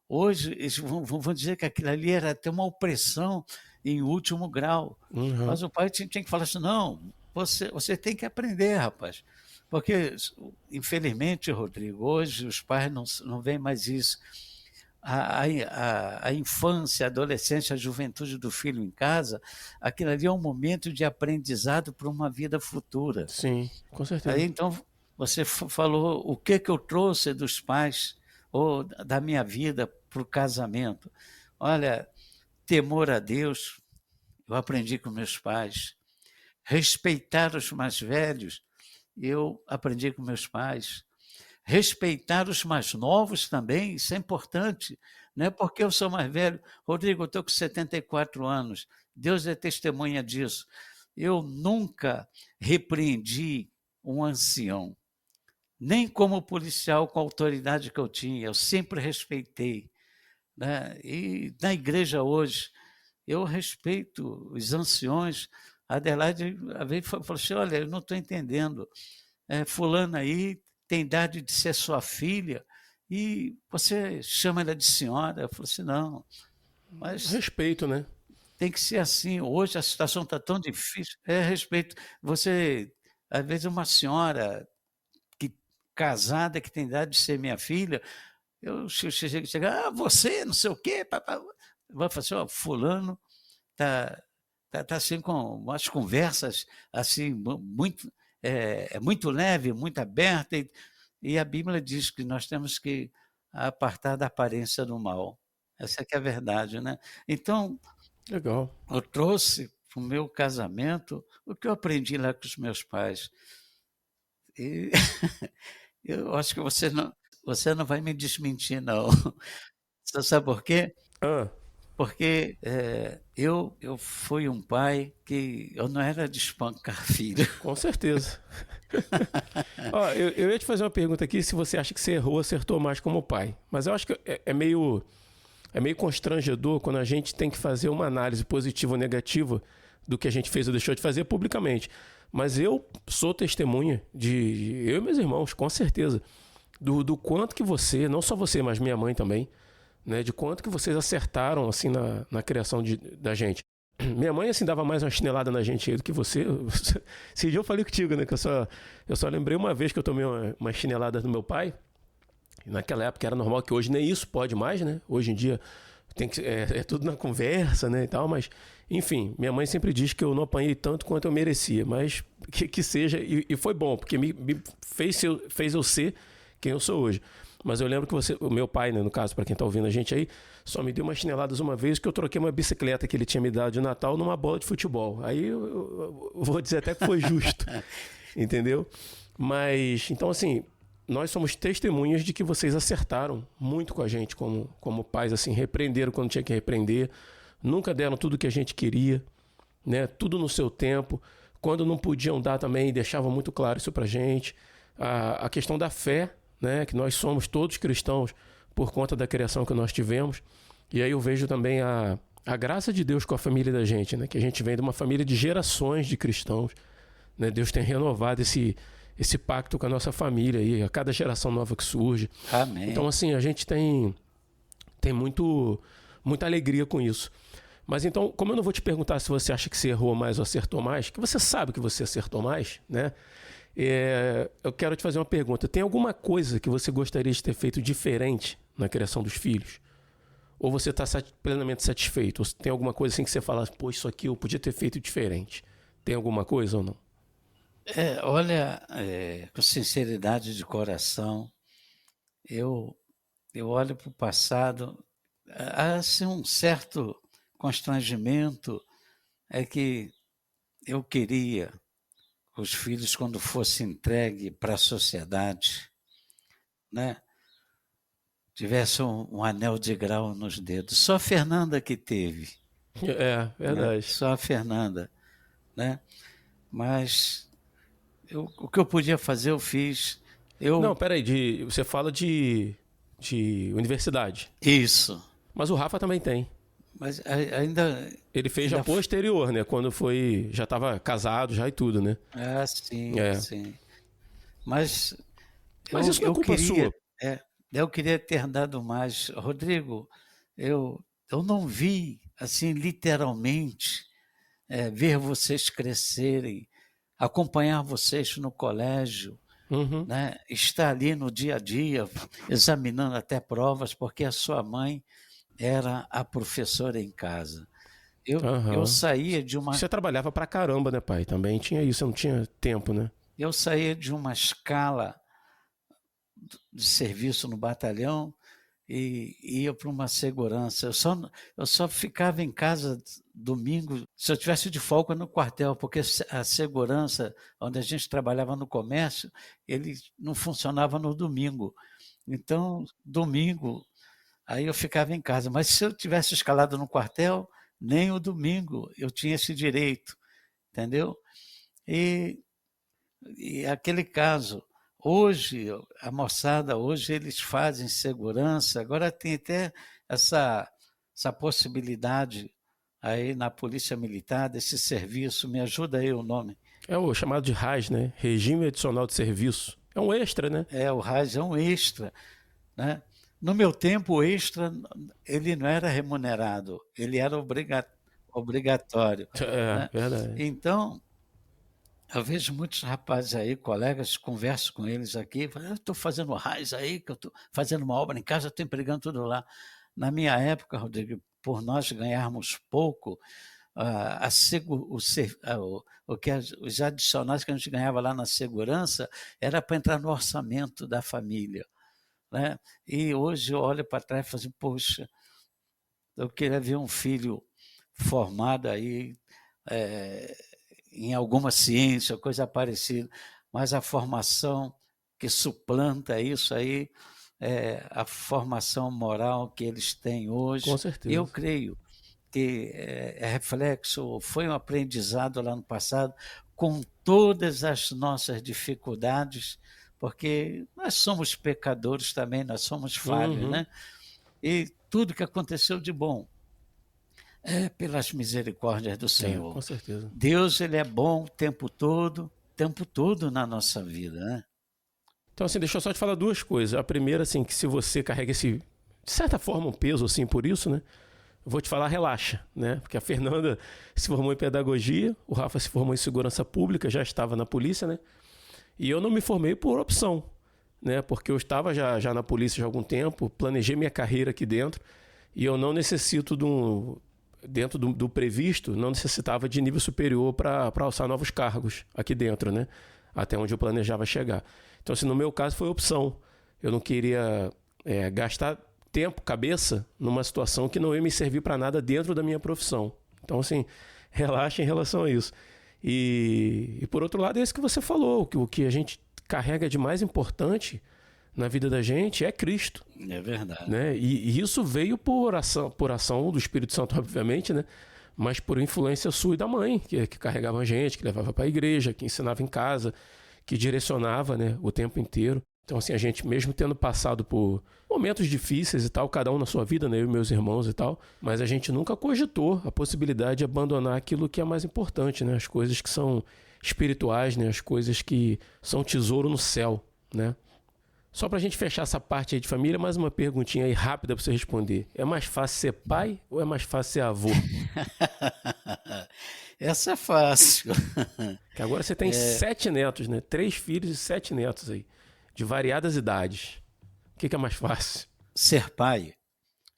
Hoje eles vão dizer que aquilo ali era até uma opressão em último grau, Uhum. mas o pai tinha que falar assim: "Não, você tem que aprender, rapaz", porque infelizmente, Rodrigo, hoje os pais não veem mais isso. A infância, a adolescência, a juventude do filho em casa, aquilo ali é um momento de aprendizado para uma vida futura. Sim, com Aí certeza. então você falou o que que eu trouxe dos pais ou da minha vida para o casamento. Olha, temor a Deus, eu aprendi com meus pais. Respeitar os mais velhos, eu aprendi com meus pais. Respeitar os mais novos também, isso é importante, não é porque eu sou mais velho. Rodrigo, eu estou com 74 anos, Deus é testemunha disso. Eu nunca repreendi um ancião, nem como policial com a autoridade que eu tinha, eu sempre respeitei, né. E na igreja hoje, eu respeito os anciões. A Adelaide, às vezes, falou assim: "Olha, eu não estou entendendo, fulana aí tem idade de ser sua filha e você chama ela de senhora". Eu falei assim: "Não, mas Respeito, né? tem que ser assim, hoje a situação está tão difícil". É, respeito. Você, às vezes uma senhora que casada, que tem idade de ser minha filha, eu chega: "Ah, você não sei o quê, pá-pá". Vai falar assim: "Ó, fulano tá tá assim com umas conversas, assim, muito muito leve, muito aberta e a Bíblia diz que nós temos que apartar da aparência do mal. Essa é que é a verdade, né. Então, Legal. eu trouxe para o meu casamento o que eu aprendi lá com os meus pais. E eu acho que você não vai me desmentir não. Você sabe por quê? Ah, Porque, eu fui um pai que eu não era de espancar filho. com certeza. Ó, eu ia te fazer uma pergunta aqui se você acha que você errou ou acertou mais como pai. Mas eu acho que é meio constrangedor quando a gente tem que fazer uma análise positiva ou negativa do que a gente fez ou deixou de fazer publicamente. Mas eu sou testemunha eu e meus irmãos, com certeza, do quanto que você, não só você, mas minha mãe também, né, de quanto que vocês acertaram assim na criação da gente. Minha mãe assim dava mais uma chinelada na gente aí do que você. Esse dia eu falei contigo, né, que eu só lembrei uma vez que eu tomei uma chinelada do meu pai. E naquela época era normal, que hoje nem isso pode mais, né? Hoje em dia é tudo na conversa, né, e tal, mas enfim, minha mãe sempre diz que eu não apanhei tanto quanto eu merecia, mas que seja, e foi bom, porque me fez eu ser quem eu sou hoje. Mas eu lembro que o meu pai, né, no caso, para quem está ouvindo a gente aí, só me deu umas chineladas uma vez que eu troquei uma bicicleta que ele tinha me dado de Natal numa bola de futebol. Aí eu vou dizer até que foi justo, entendeu? Mas, então assim, nós somos testemunhas de que vocês acertaram muito com a gente como pais, assim, repreenderam quando tinha que repreender, nunca deram tudo que a gente queria, né? Tudo no seu tempo. Quando não podiam dar também, deixavam muito claro isso pra gente. A questão da fé, né? Que nós somos todos cristãos por conta da criação que nós tivemos. E aí eu vejo também a graça de Deus com a família da gente, né? Que a gente vem de uma família de gerações de cristãos, né? Deus tem renovado esse pacto com a nossa família aí, a cada geração nova que surge. Amém. Então, assim, a gente tem muita alegria com isso. Mas então, como eu não vou te perguntar se você acha que você errou mais ou acertou mais, que você sabe que você acertou mais, né? Eu quero te fazer uma pergunta. Tem alguma coisa que você gostaria de ter feito diferente na criação dos filhos? Ou você está plenamente satisfeito? Ou tem alguma coisa assim que você fala, pô, isso aqui eu podia ter feito diferente? Tem alguma coisa ou não? Olha, com sinceridade de coração, eu olho para o passado, há assim, um certo constrangimento, é que eu queria que os filhos, quando fossem entregue para a sociedade, né, tivessem um anel de grau nos dedos. Só a Fernanda que teve. Verdade. Né? Só a Fernanda. Né? Mas o que eu podia fazer, eu fiz. Não, peraí, você fala de universidade. Isso. Mas o Rafa também tem. Mas ainda... Ele fez já posterior, né? Quando já estava casado já e tudo, né? Sim, sim. Mas isso não é culpa sua. Eu queria ter dado mais. Rodrigo, eu não vi, assim, literalmente, ver vocês crescerem, acompanhar vocês no colégio, né? Estar ali no dia a dia, examinando até provas, porque a sua mãe era a professora em casa. Eu saía de uma... Você trabalhava pra caramba, né, pai? Também tinha isso, você não tinha tempo, né? Eu saía de uma escala de serviço no batalhão e ia para uma segurança. Eu só ficava em casa domingo, se eu tivesse de folga no quartel, porque a segurança, onde a gente trabalhava no comércio, ele não funcionava no domingo. Então, domingo, aí eu ficava em casa. Mas se eu tivesse escalado no quartel, nem o domingo eu tinha esse direito, entendeu? E aquele caso, hoje, a moçada, hoje eles fazem segurança, agora tem até essa possibilidade aí na Polícia Militar, desse serviço, me ajuda aí o nome. É o chamado de RAS, né? Regime Adicional de Serviço. É um extra, né? O RAS é um extra, né? No meu tempo, o extra, ele não era remunerado, ele era obrigatório. Né? Verdade. Então, eu vejo muitos rapazes aí, colegas, converso com eles aqui, falam, eu estou fazendo RAS aí, que eu estou fazendo uma obra em casa, estou empregando tudo lá. Na minha época, Rodrigo, por nós ganharmos pouco, os adicionais que a gente ganhava lá na segurança era para entrar no orçamento da família. Né? E hoje eu olho para trás e falo assim, poxa, eu queria ver um filho formado aí em alguma ciência, coisa parecida, mas a formação que suplanta isso aí é a formação moral que eles têm hoje. Com certeza. Eu creio que é reflexo, foi um aprendizado lá no passado, com todas as nossas dificuldades, porque nós somos pecadores também, nós somos falhos, né? E tudo que aconteceu de bom é pelas misericórdias do Senhor. Com certeza. Deus, ele é bom o tempo todo na nossa vida, né? Então, assim, deixa eu só te falar duas coisas. A primeira, assim, que se você carrega de certa forma, um peso, assim, por isso, né? Eu vou te falar, relaxa, né? Porque a Fernanda se formou em pedagogia, o Rafa se formou em segurança pública, já estava na polícia, né? E eu não me formei por opção, né? Porque eu estava já na polícia já há algum tempo, planejei minha carreira aqui dentro e eu não necessito dentro do previsto, não necessitava de nível superior para alçar novos cargos aqui dentro, né? Até onde eu planejava chegar. Então, assim, no meu caso foi opção. Eu não queria gastar tempo, cabeça, numa situação que não ia me servir para nada dentro da minha profissão. Então, assim, relaxa em relação a isso. E por outro lado, é isso que você falou, o que a gente carrega de mais importante na vida da gente é Cristo. É verdade. Né? E isso veio por ação do Espírito Santo, obviamente, né? Mas por influência sua e da mãe, que carregava a gente, que levava para a igreja, que ensinava em casa, que direcionava, né, o tempo inteiro. Então, assim, a gente mesmo tendo passado por momentos difíceis e tal, cada um na sua vida, né, eu e meus irmãos e tal, mas a gente nunca cogitou a possibilidade de abandonar aquilo que é mais importante, né? As coisas que são espirituais, né? As coisas que são tesouro no céu, né? Só pra gente fechar essa parte aí de família, mais uma perguntinha aí rápida pra você responder. É mais fácil ser pai ou é mais fácil ser avô? Essa é fácil. Que agora você tem 7 netos, né? 3 filhos e 7 netos aí, de variadas idades. O que é mais fácil? Ser pai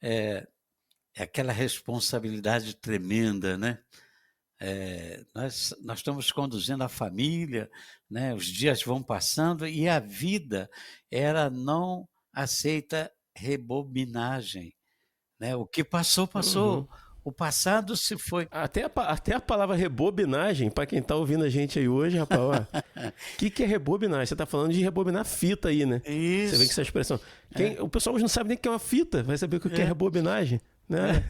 é aquela responsabilidade tremenda, né? Nós estamos conduzindo a família, né? Os dias vão passando e a vida, ela não aceita rebobinagem, né? O que passou, passou. Uhum. O passado se foi. Até a palavra rebobinagem, para quem tá ouvindo a gente aí hoje, rapaz, ó. O que é rebobinagem? Você tá falando de rebobinar fita aí, né? Isso. Você vê que essa expressão. O pessoal hoje não sabe nem o que é uma fita, vai saber o que é rebobinagem, né?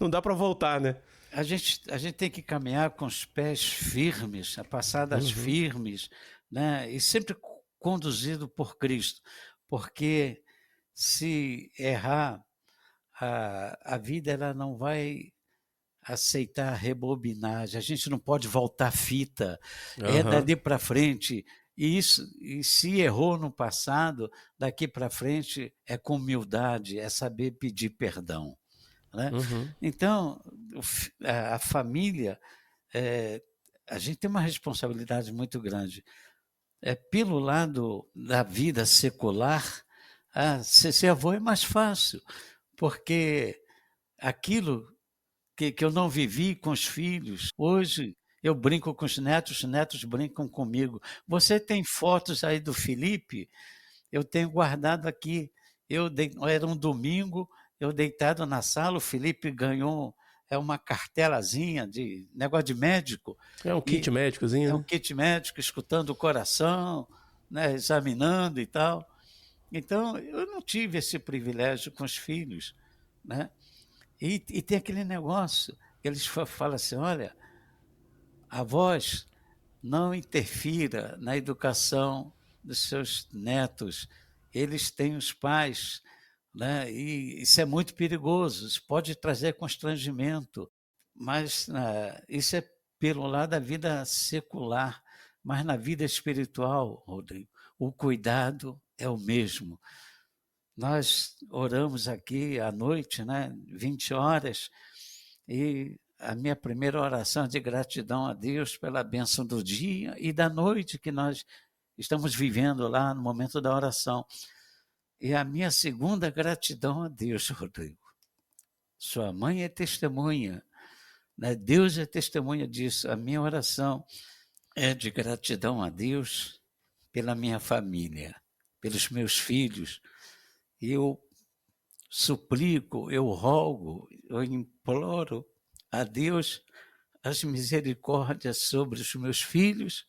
Não dá para voltar, né? A gente tem que caminhar com os pés firmes, passadas firmes, né? E sempre conduzido por Cristo, porque se errar, a vida ela não vai aceitar rebobinagem, a gente não pode voltar fita, é dali para frente. E se errou no passado, daqui para frente é com humildade, é saber pedir perdão. Né? Então, a família, a gente tem uma responsabilidade muito grande. Pelo lado da vida secular, ser avô é mais fácil, porque aquilo que eu não vivi com os filhos, hoje eu brinco com os netos brincam comigo. Você tem fotos aí do Felipe? Eu tenho guardado aqui. Era um domingo, eu deitado na sala, o Felipe ganhou uma cartelazinha de negócio de médico. É um kit médicozinho, É um né? kit médico, escutando o coração, né, examinando e tal. Então, eu não tive esse privilégio com os filhos, né? E tem aquele negócio que eles falam assim, olha, avós, não interfira na educação dos seus netos, eles têm os pais, né? E isso é muito perigoso, isso pode trazer constrangimento, mas isso é pelo lado da vida secular, mas na vida espiritual, Rodrigo, o cuidado é o mesmo. Nós oramos aqui à noite, né, 20 horas, e a minha primeira oração é de gratidão a Deus pela bênção do dia e da noite que nós estamos vivendo lá no momento da oração. E a minha segunda gratidão a Deus, Rodrigo. Sua mãe é testemunha, né? Deus é testemunha disso. A minha oração é de gratidão a Deus pela minha família, pelos meus filhos. Eu suplico, eu rogo, eu imploro a Deus as misericórdias sobre os meus filhos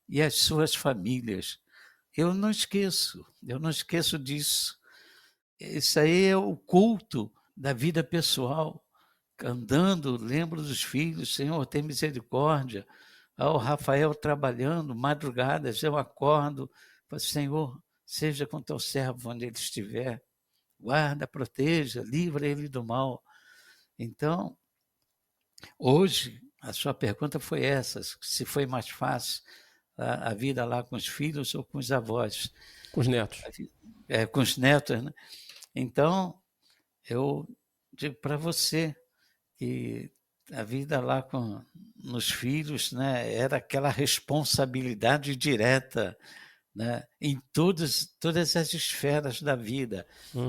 e as suas famílias. Eu não esqueço disso. Isso aí é o culto da vida pessoal. Andando, lembro dos filhos, Senhor, tem misericórdia. O Rafael trabalhando, madrugadas, eu acordo, falo, Senhor, seja com teu servo onde ele estiver. Guarda, proteja, livra ele do mal. Então, hoje, a sua pergunta foi essa, se foi mais fácil a vida lá com os filhos ou com os avós. Com os netos. Com os netos, né? Então, eu digo para você que a vida lá nos filhos, né, era aquela responsabilidade direta, né, em todas as esferas da vida,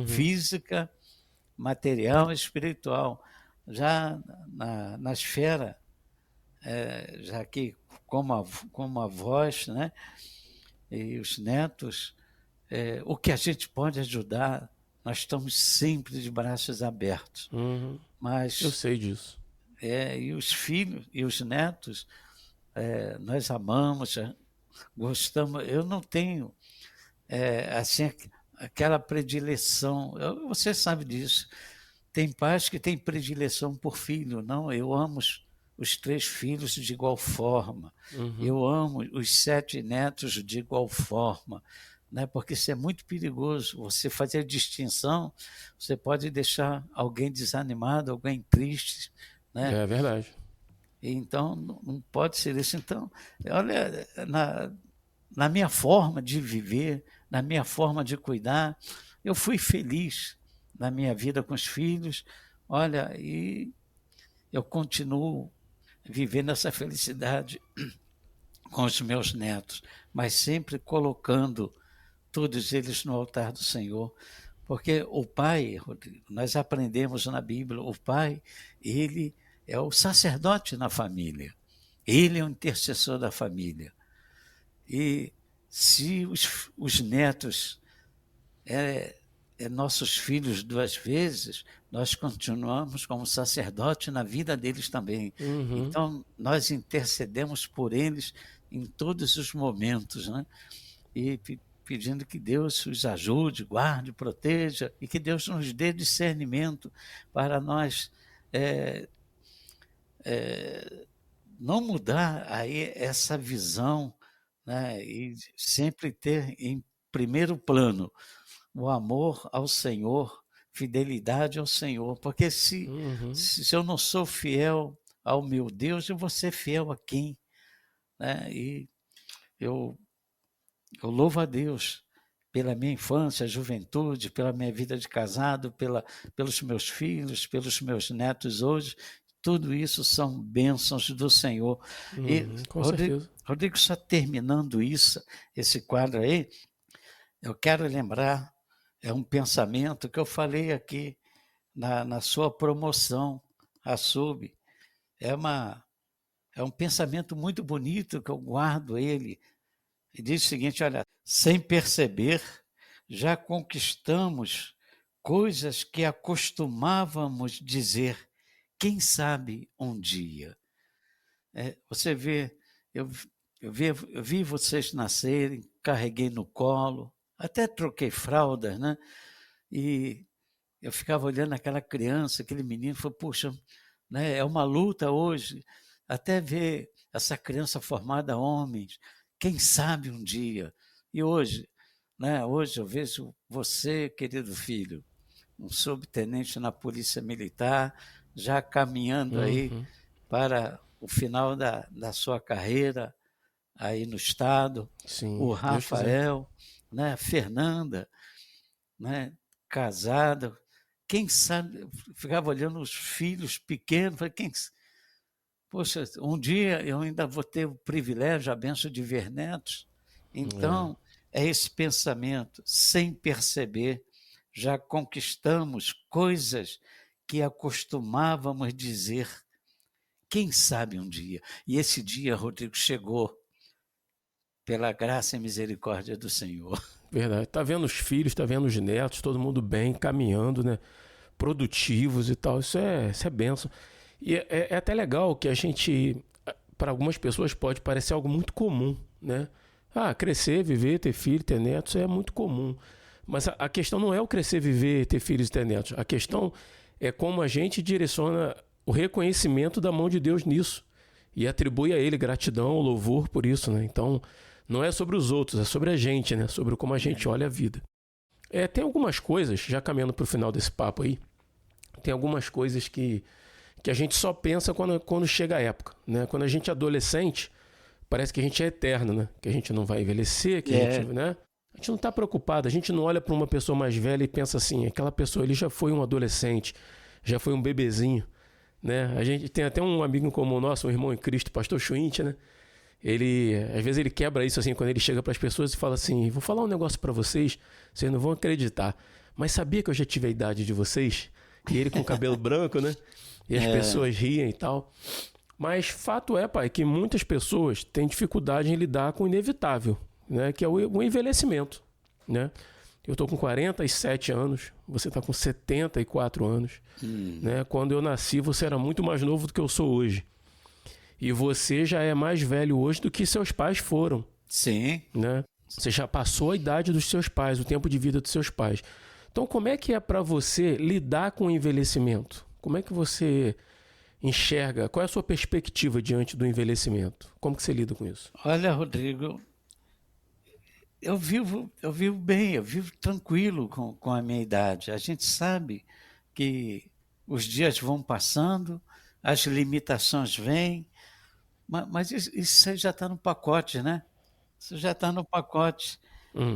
física, material e espiritual. já na esfera, já que como avós, né, e os netos, o que a gente pode ajudar, nós estamos sempre de braços abertos. Uhum. Eu Mas sei disso. e os filhos e os netos, nós amamos, gostamos. Eu não tenho assim aquela predileção. Você sabe disso. Tem pais que têm predileção por filho. Não, eu amo os 3 filhos de igual forma. Uhum. Eu amo os 7 netos de igual forma, né? Porque isso é muito perigoso. Você fazer distinção, você pode deixar alguém desanimado, alguém triste, né? É verdade. Então, não pode ser isso. Então, olha, na minha forma de viver, na minha forma de cuidar, eu fui feliz na minha vida com os filhos. Olha, e eu continuo vivendo essa felicidade com os meus netos, mas sempre colocando todos eles no altar do Senhor. Porque o pai, Rodrigo, nós aprendemos na Bíblia, o pai, ele é o sacerdote na família. Ele é o intercessor da família. E se os netos nossos filhos 2 vezes, nós continuamos como sacerdote na vida deles também. Uhum. Então, nós intercedemos por eles em todos os momentos, né? E pedindo que Deus os ajude, guarde, proteja, e que Deus nos dê discernimento para nós não mudar aí essa visão, né? E sempre ter em primeiro plano o amor ao Senhor, fidelidade ao Senhor, porque se eu não sou fiel ao meu Deus, eu vou ser fiel a quem? Né? E eu louvo a Deus pela minha infância, juventude, pela minha vida de casado, pelos meus filhos, pelos meus netos hoje. Tudo isso são bênçãos do Senhor. Com certeza. Rodrigo, só terminando esse quadro aí, eu quero lembrar, um pensamento que eu falei aqui na sua promoção, a SUB. É um pensamento muito bonito que eu guardo ele. E diz o seguinte, olha, sem perceber, já conquistamos coisas que acostumávamos dizer, quem sabe um dia. Você vê, eu vi vocês nascerem, carreguei no colo, até troquei fraldas, né? E eu ficava olhando aquela criança, aquele menino, e falei, puxa, né, é uma luta hoje, até ver essa criança formada homens, quem sabe um dia. E hoje, né, hoje eu vejo você, querido filho, um subtenente na Polícia Militar, já caminhando aí para o final da sua carreira aí no Estado. Sim, O Rafael, né, a Fernanda, né, casada. Quem sabe, eu ficava olhando os filhos pequenos, falei, poxa, um dia eu ainda vou ter o privilégio, a benção de ver netos. Então, é esse pensamento, sem perceber, já conquistamos coisas que acostumávamos dizer, quem sabe um dia. E esse dia, Rodrigo, chegou pela graça e misericórdia do Senhor. Verdade. Está vendo os filhos, está vendo os netos, todo mundo bem, caminhando, né? Produtivos e tal. Isso é bênção. E é até legal que a gente, para algumas pessoas, pode parecer algo muito comum, né? Crescer, viver, ter filho, ter netos é muito comum. Mas a questão não é o crescer, viver, ter filhos e ter netos. A questão é como a gente direciona o reconhecimento da mão de Deus nisso e atribui a Ele gratidão, louvor por isso, né? Então, não é sobre os outros, é sobre a gente, né? Sobre como a gente olha a vida. Tem algumas coisas, já caminhando para o final desse papo aí, tem algumas coisas que a gente só pensa quando chega a época, né? Quando a gente é adolescente, parece que a gente é eterno, né? Que a gente não vai envelhecer, que a gente, né? A gente não está preocupado, a gente não olha para uma pessoa mais velha e pensa assim, aquela pessoa ele já foi um adolescente, já foi um bebezinho, né? A gente tem até um amigo em comum nosso, um irmão em Cristo, pastor Schwint, né? Às vezes ele quebra isso assim, quando ele chega para as pessoas e fala assim, vou falar um negócio para vocês, vocês não vão acreditar, mas sabia que eu já tive a idade de vocês? E ele com cabelo branco, né? E as pessoas riem e tal. Mas fato é, pai, que muitas pessoas têm dificuldade em lidar com o inevitável, né? Que é o envelhecimento, né? Eu estou com 47 anos, você está com 74 anos. Né? Quando eu nasci, você era muito mais novo do que eu sou hoje. E você já é mais velho hoje do que seus pais foram. Sim. Né? Você já passou a idade dos seus pais, o tempo de vida dos seus pais. Então, como é que é para você lidar com o envelhecimento? Como é que você enxerga? Qual é a sua perspectiva diante do envelhecimento? Como que você lida com isso? Olha, Rodrigo, eu vivo bem, eu vivo tranquilo com a minha idade. A gente sabe que os dias vão passando, as limitações vêm, mas isso aí já está no pacote, né? Isso já está no pacote.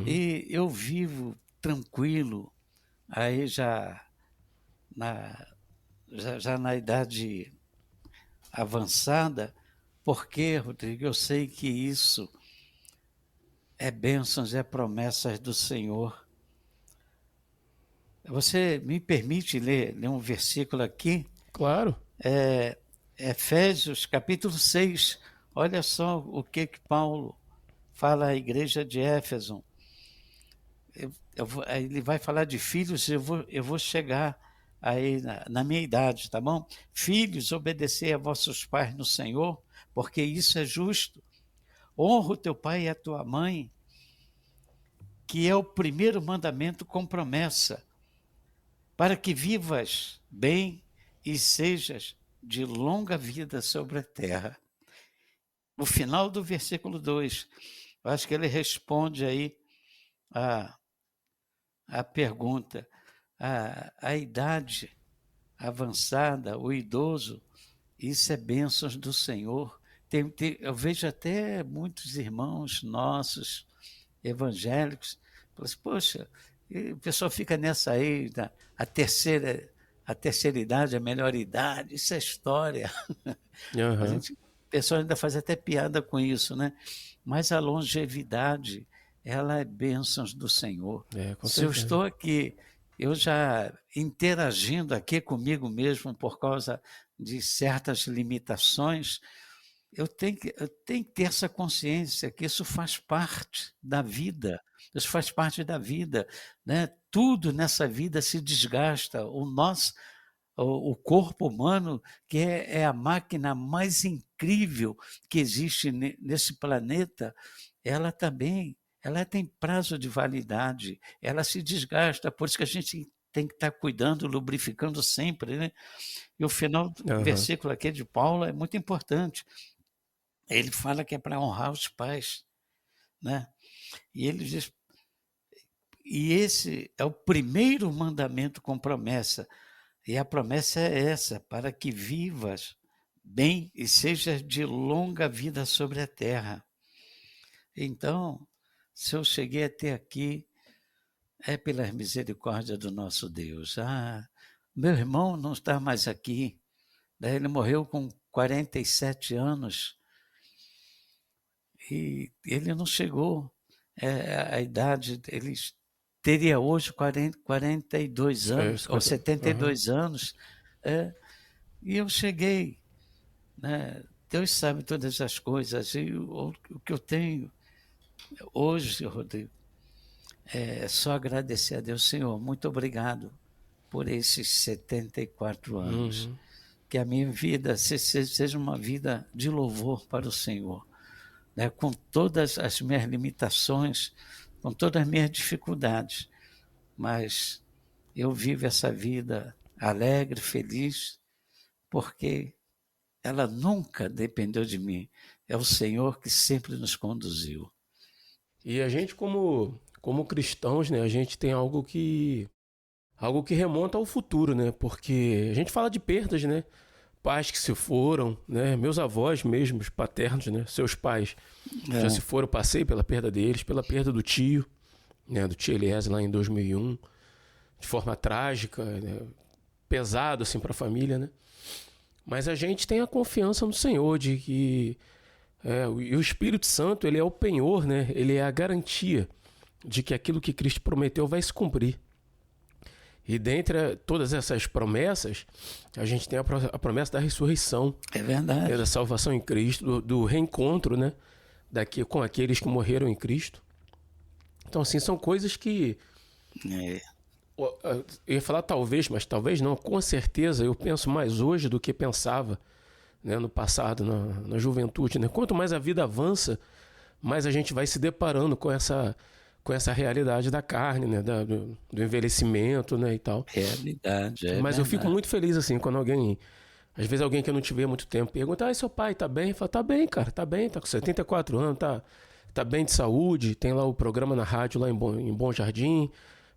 E eu vivo tranquilo, aí na, já na idade avançada, porque, Rodrigo, eu sei que isso é bênçãos, é promessas do Senhor. Você me permite ler um versículo aqui? Claro. Efésios, capítulo 6. Olha só o que Paulo fala à igreja de Éfeso. Ele vai falar de filhos, eu vou chegar aí na minha idade, tá bom? Filhos, obedecei a vossos pais no Senhor, porque isso é justo. Honra o teu pai e a tua mãe, que é o primeiro mandamento com promessa, para que vivas bem e sejas de longa vida sobre a terra. No final do versículo 2, eu acho que ele responde aí a pergunta, a idade avançada, o idoso, isso é bênçãos do Senhor. Eu vejo até muitos irmãos nossos, evangélicos, falam assim, poxa, o pessoal fica nessa aí, a terceira idade, a melhor idade, isso é história. O pessoal ainda faz até piada com isso, né? Mas a longevidade, ela é bênçãos do Senhor. Se eu estou aqui, eu já interagindo aqui comigo mesmo por causa de certas limitações, eu tenho que ter essa consciência que isso faz parte da vida. Isso faz parte da vida, né? Tudo nessa vida se desgasta. O corpo humano, que é a máquina mais incrível que existe nesse planeta, ela tem prazo de validade, ela se desgasta, por isso que a gente tem que estar cuidando, lubrificando sempre, né? E o final do versículo aqui de Paulo é muito importante. Ele fala que é para honrar os pais, né? E ele diz, e esse é o primeiro mandamento com promessa, e a promessa é essa, para que vivas bem e sejas de longa vida sobre a terra. Então, se eu cheguei até aqui, é pela misericórdia do nosso Deus. Meu irmão não está mais aqui, daí ele morreu com 47 anos, e ele não chegou à idade, ele teria hoje 42 anos, ou 72 anos, e eu cheguei, né? Deus sabe todas as coisas, e o que eu tenho hoje, Rodrigo, é só agradecer a Deus. Senhor, muito obrigado por esses 74 anos, que a minha vida seja uma vida de louvor para o Senhor, né? Com todas as minhas limitações, com todas as minhas dificuldades, mas eu vivo essa vida alegre, feliz, porque ela nunca dependeu de mim. É o Senhor que sempre nos conduziu. E a gente, como cristãos, né, a gente tem algo que remonta ao futuro, né? Porque a gente fala de perdas, né? Pais que se foram, né? Meus avós mesmos, paternos, né? Seus pais já se foram, passei pela perda deles, pela perda do tio, né? Do tio Eliezer lá em 2001, de forma trágica, né? Pesado assim para a família, né? Mas a gente tem a confiança no Senhor de que e o Espírito Santo, ele é o penhor, né? Ele é a garantia de que aquilo que Cristo prometeu vai se cumprir. E dentre todas essas promessas, a gente tem a promessa da ressurreição. É verdade. Da salvação em Cristo, do reencontro, né? Com aqueles que morreram em Cristo. Então, assim, são coisas que... Eu ia falar talvez, mas talvez não. Com certeza, eu penso mais hoje do que pensava, né, no passado, na juventude. Né? Quanto mais a vida avança, mais a gente vai se deparando com essa realidade da carne, né? Do envelhecimento, né? E tal. Realidade, Mas verdade. eu fico muito feliz, assim, quando alguém... Às vezes alguém que eu não te vê há muito tempo pergunta: seu pai tá bem? Eu falo: tá bem, cara, tá bem, tá com 74 anos, tá bem de saúde, tem lá o programa na rádio lá em Bom Jardim,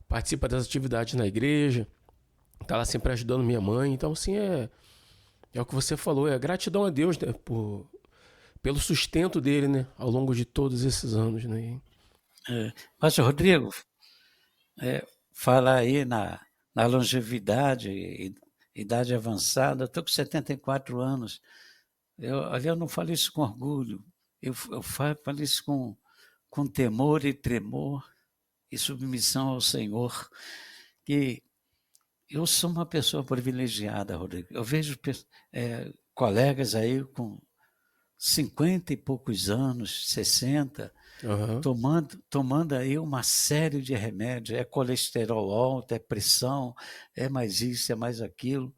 participa das atividades na igreja, tá lá sempre ajudando minha mãe. Então, assim, é o que você falou, é gratidão a Deus, né, pelo sustento dele, né, ao longo de todos esses anos, né. Mas, Rodrigo, fala aí na longevidade, idade avançada. Eu estou com 74 anos. Eu não falo isso com orgulho, eu falo isso com temor e tremor e submissão ao Senhor, que eu sou uma pessoa privilegiada, Rodrigo. Eu vejo colegas aí com 50 e poucos anos, 60, tomando aí uma série de remédios. É colesterol alto, é pressão, é mais isso, é mais aquilo.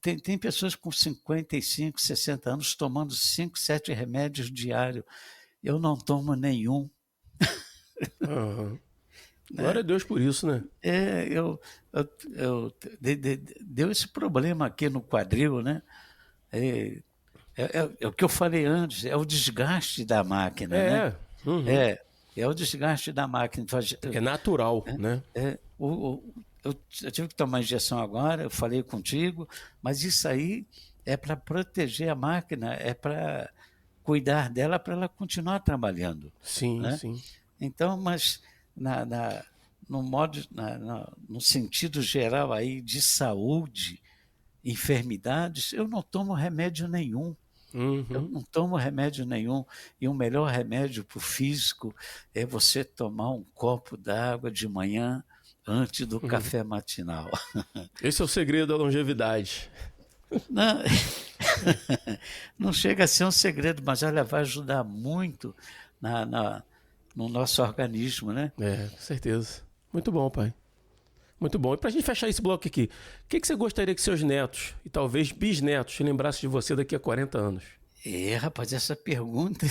Tem pessoas com 55, 60 anos tomando 5, 7 remédios diários. Eu não tomo nenhum. Glória a Deus por isso, né? Deu esse problema aqui no quadril, né? É o que eu falei antes, é o desgaste da máquina, né? É o desgaste da máquina. É natural, né? Eu tive que tomar injeção agora, eu falei contigo, mas isso aí é para proteger a máquina, é para cuidar dela, para ela continuar trabalhando. Sim, né? sim. Então, mas no sentido geral aí de saúde, enfermidades, eu não tomo remédio nenhum. Eu não tomo remédio nenhum. E o melhor remédio para o físico é você tomar um copo d'água de manhã antes do café matinal. Esse é o segredo da longevidade. Não chega a ser um segredo, mas olha, vai ajudar muito no nosso organismo, né? Com certeza. Muito bom, pai. Muito bom. E para a gente fechar esse bloco aqui, o que você gostaria que seus netos e talvez bisnetos lembrassem de você daqui a 40 anos? Rapaz, essa pergunta...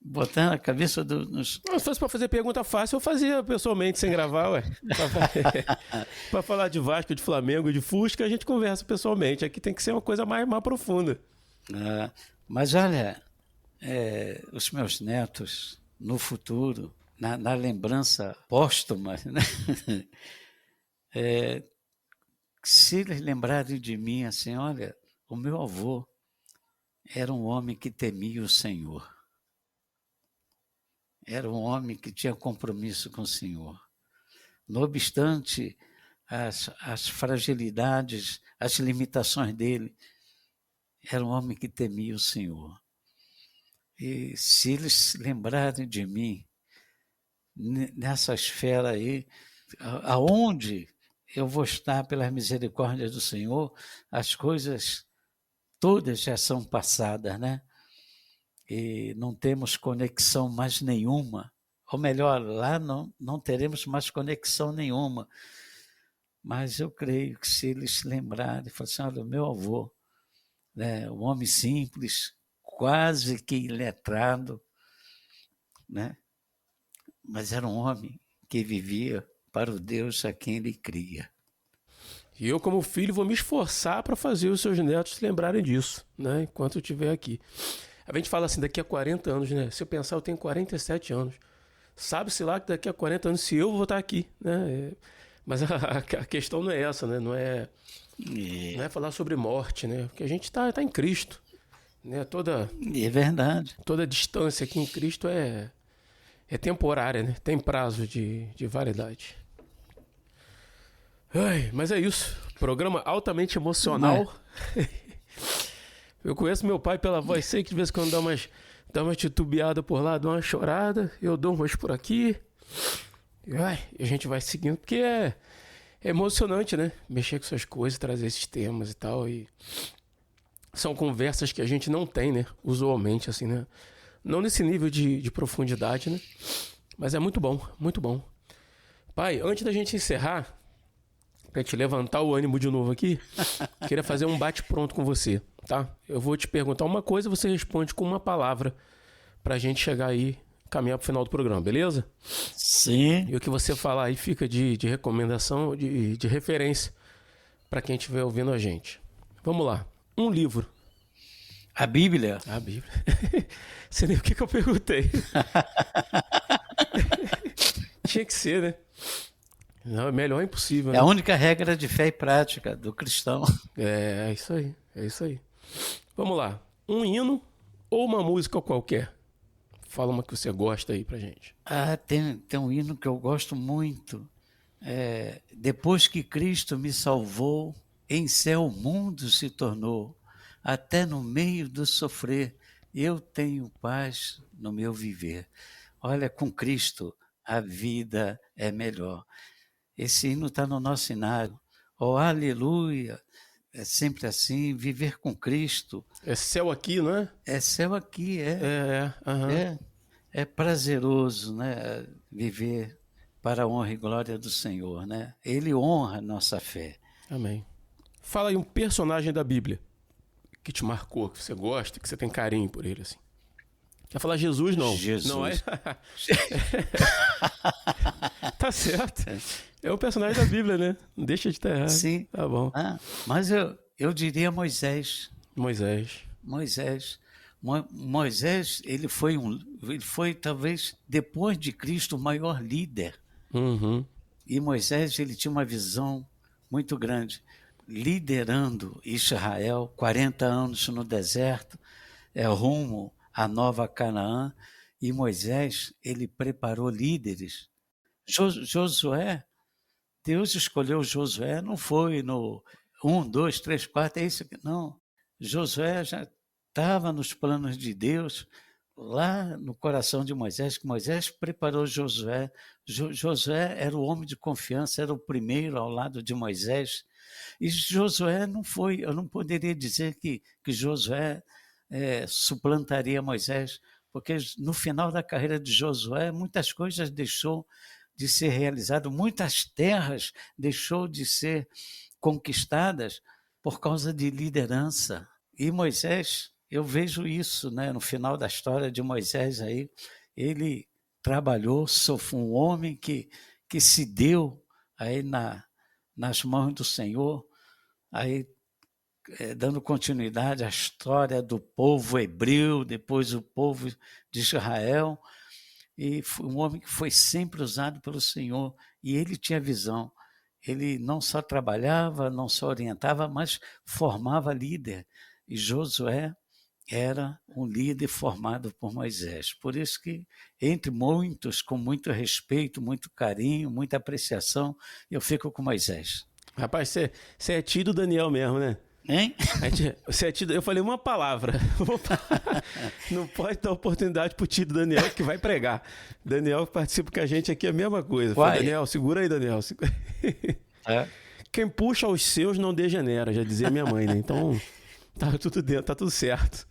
Botar na cabeça dos... Se fosse para fazer pergunta fácil, eu fazia pessoalmente, sem gravar, ué. Para falar de Vasco, de Flamengo, de Fusca, a gente conversa pessoalmente. Aqui tem que ser uma coisa mais profunda. Mas olha, os meus netos, no futuro, na lembrança póstuma, né? Se eles lembrarem de mim assim, olha, o meu avô era um homem que temia o Senhor. Era um homem que tinha compromisso com o Senhor. Não obstante as fragilidades, as limitações dele, era um homem que temia o Senhor. E se eles lembrarem de mim, nessa esfera aí, aonde eu vou estar pelas misericórdias do Senhor, as coisas todas já são passadas, né? E não temos conexão mais nenhuma, ou melhor, lá não teremos mais conexão nenhuma. Mas eu creio que se eles lembrarem, falarem assim, olha, o meu avô, né, um homem simples, quase que iletrado, né, mas era um homem que vivia para o Deus a quem ele cria. E eu, como filho, vou me esforçar para fazer os seus netos se lembrarem disso, né, enquanto eu estiver aqui. A gente fala assim, daqui a 40 anos, né? Se eu pensar, eu tenho 47 anos. Sabe-se lá que daqui a 40 anos, se eu vou estar aqui, né? Mas a questão não é essa, né? Não é falar sobre morte, né? Porque a gente está em Cristo, né? É verdade. Toda distância aqui em Cristo é temporária, né? Tem prazo de validade. Mas é isso. Programa altamente emocional. Eu conheço meu pai pela voz, sei que de vez em quando dá uma titubeada por lá, dá uma chorada, eu dou umas por aqui. E a gente vai seguindo, porque É emocionante, né? Mexer com essas coisas, trazer esses temas e tal. E são conversas que a gente não tem, né? Usualmente, assim, né? Não nesse nível de profundidade, né? Mas é muito bom, muito bom. Pai, antes da gente encerrar, pra gente levantar o ânimo de novo aqui, queria fazer um bate-pronto com você, tá? Eu vou te perguntar uma coisa e você responde com uma palavra pra gente chegar aí, caminhar pro final do programa, beleza? Sim. E o que você falar aí fica de recomendação, de referência pra quem estiver ouvindo a gente. Vamos lá. Um livro. A Bíblia. A Bíblia. Você nem o que eu perguntei. Tinha que ser, né? Não, é melhor impossível, É né? a única regra de fé e prática do cristão. É isso aí, é isso aí. Vamos lá. Um hino ou uma música qualquer? Fala uma que você gosta aí pra gente. Tem um hino que eu gosto muito. Depois que Cristo me salvou, em céu o mundo se tornou. Até no meio do sofrer, eu tenho paz no meu viver. Olha, com Cristo a vida é melhor. Esse hino está no nosso cenário. Oh, aleluia! É sempre assim, viver com Cristo. É céu aqui, não é? É céu aqui, Aham. é prazeroso, né? Viver para a honra e glória do Senhor, né? Ele honra a nossa fé. Amém. Fala aí um personagem da Bíblia que te marcou, que você gosta, que você tem carinho por ele, assim. Quer falar Jesus, não? Jesus. Não é? Tá certo. É um personagem da Bíblia, né? Não deixa de estar errado. Sim. Tá bom. Mas eu diria Moisés. Moisés. Moisés, ele foi talvez depois de Cristo o maior líder. Uhum. E Moisés, ele tinha uma visão muito grande, liderando Israel, 40 anos no deserto, rumo à nova Canaã. E Moisés, ele preparou líderes. Josué, Deus escolheu Josué, não foi no 1, 2, 3, 4, é isso que não. Josué já estava nos planos de Deus, lá no coração de Moisés, que Moisés preparou Josué. Josué era o homem de confiança, era o primeiro ao lado de Moisés. E Josué não foi, eu não poderia dizer que Josué suplantaria Moisés, porque no final da carreira de Josué, muitas coisas deixou de ser realizado, muitas terras deixou de ser conquistadas por causa de liderança. E Moisés, eu vejo isso, né, no final da história de Moisés aí, ele trabalhou, foi um homem que se deu aí nas mãos do Senhor, aí dando continuidade à história do povo hebreu, depois o povo de Israel, e foi um homem que foi sempre usado pelo Senhor, e ele tinha visão. Ele não só trabalhava, não só orientava, mas formava líder. E Josué era um líder formado por Moisés. Por isso que, entre muitos, com muito respeito, muito carinho, muita apreciação, eu fico com Moisés. Rapaz, você é tio do Daniel mesmo, né? Hein? Você é tio, eu falei uma palavra. Não pode dar oportunidade pro tio do Daniel que vai pregar. Daniel participa com a gente aqui, a mesma coisa. Falei, Daniel, segura aí, Daniel. Quem puxa aos seus não degenera, já dizia minha mãe, né? Então, tá tudo dentro, tá tudo certo.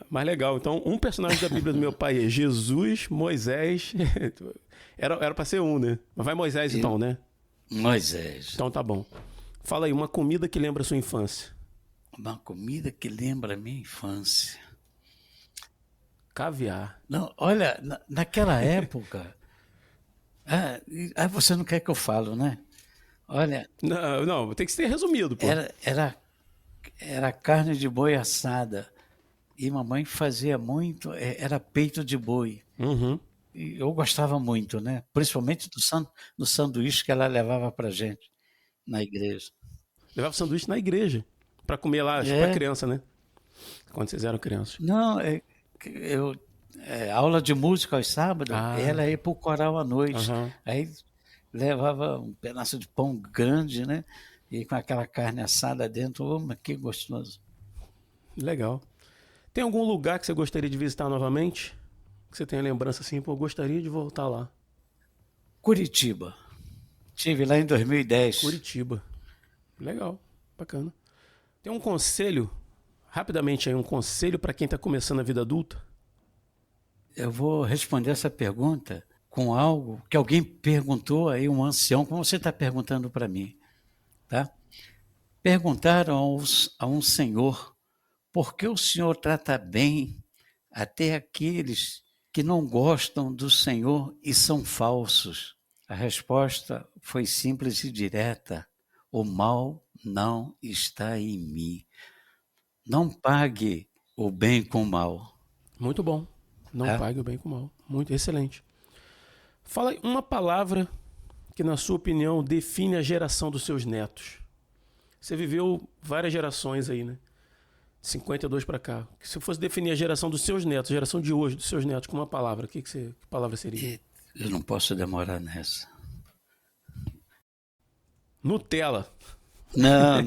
Mas legal. Então, um personagem da Bíblia do meu pai é Jesus, Moisés. Era pra ser um, né? Mas vai Moisés então, né? Moisés. Então tá bom. Fala aí, uma comida que lembra a sua infância. Uma comida que lembra a minha infância. Caviar. Não, olha, naquela época... você não quer que eu falo, né? Olha... Não, tem que ser resumido, pô. Era carne de boi assada. E mamãe fazia muito... Era peito de boi. Uhum. E eu gostava muito, né? Principalmente do sanduíche que ela levava pra gente na igreja. Levava sanduíche na igreja pra comer lá, pra criança, né? Quando vocês eram crianças. Não, aula de música aos sábados, ela ia pro coral à noite. Uhum. Aí levava um pedaço de pão grande, né? E com aquela carne assada dentro. Oh, mas que gostoso. Legal. Tem algum lugar que você gostaria de visitar novamente? Que você tenha lembrança assim, pô, eu gostaria de voltar lá. Curitiba. Estive lá em 2010. Curitiba. Legal, bacana. Tem um conselho, rapidamente aí, um conselho para quem está começando a vida adulta? Eu vou responder essa pergunta com algo que alguém perguntou aí, um ancião, como você está perguntando para mim, tá? Perguntaram a um senhor, por que o senhor trata bem até aqueles que não gostam do Senhor e são falsos? A resposta foi simples e direta: o mal não está em mim. Não pague o bem com o mal. Muito bom. Não Tá? pague o bem com o mal. Muito excelente. Fala aí uma palavra que, na sua opinião, define a geração dos seus netos. Você viveu várias gerações aí, né? 52 para cá. Se eu fosse definir a geração dos seus netos, a geração de hoje dos seus netos, com uma palavra, que palavra seria? Eu não posso demorar nessa. Nutella. Não.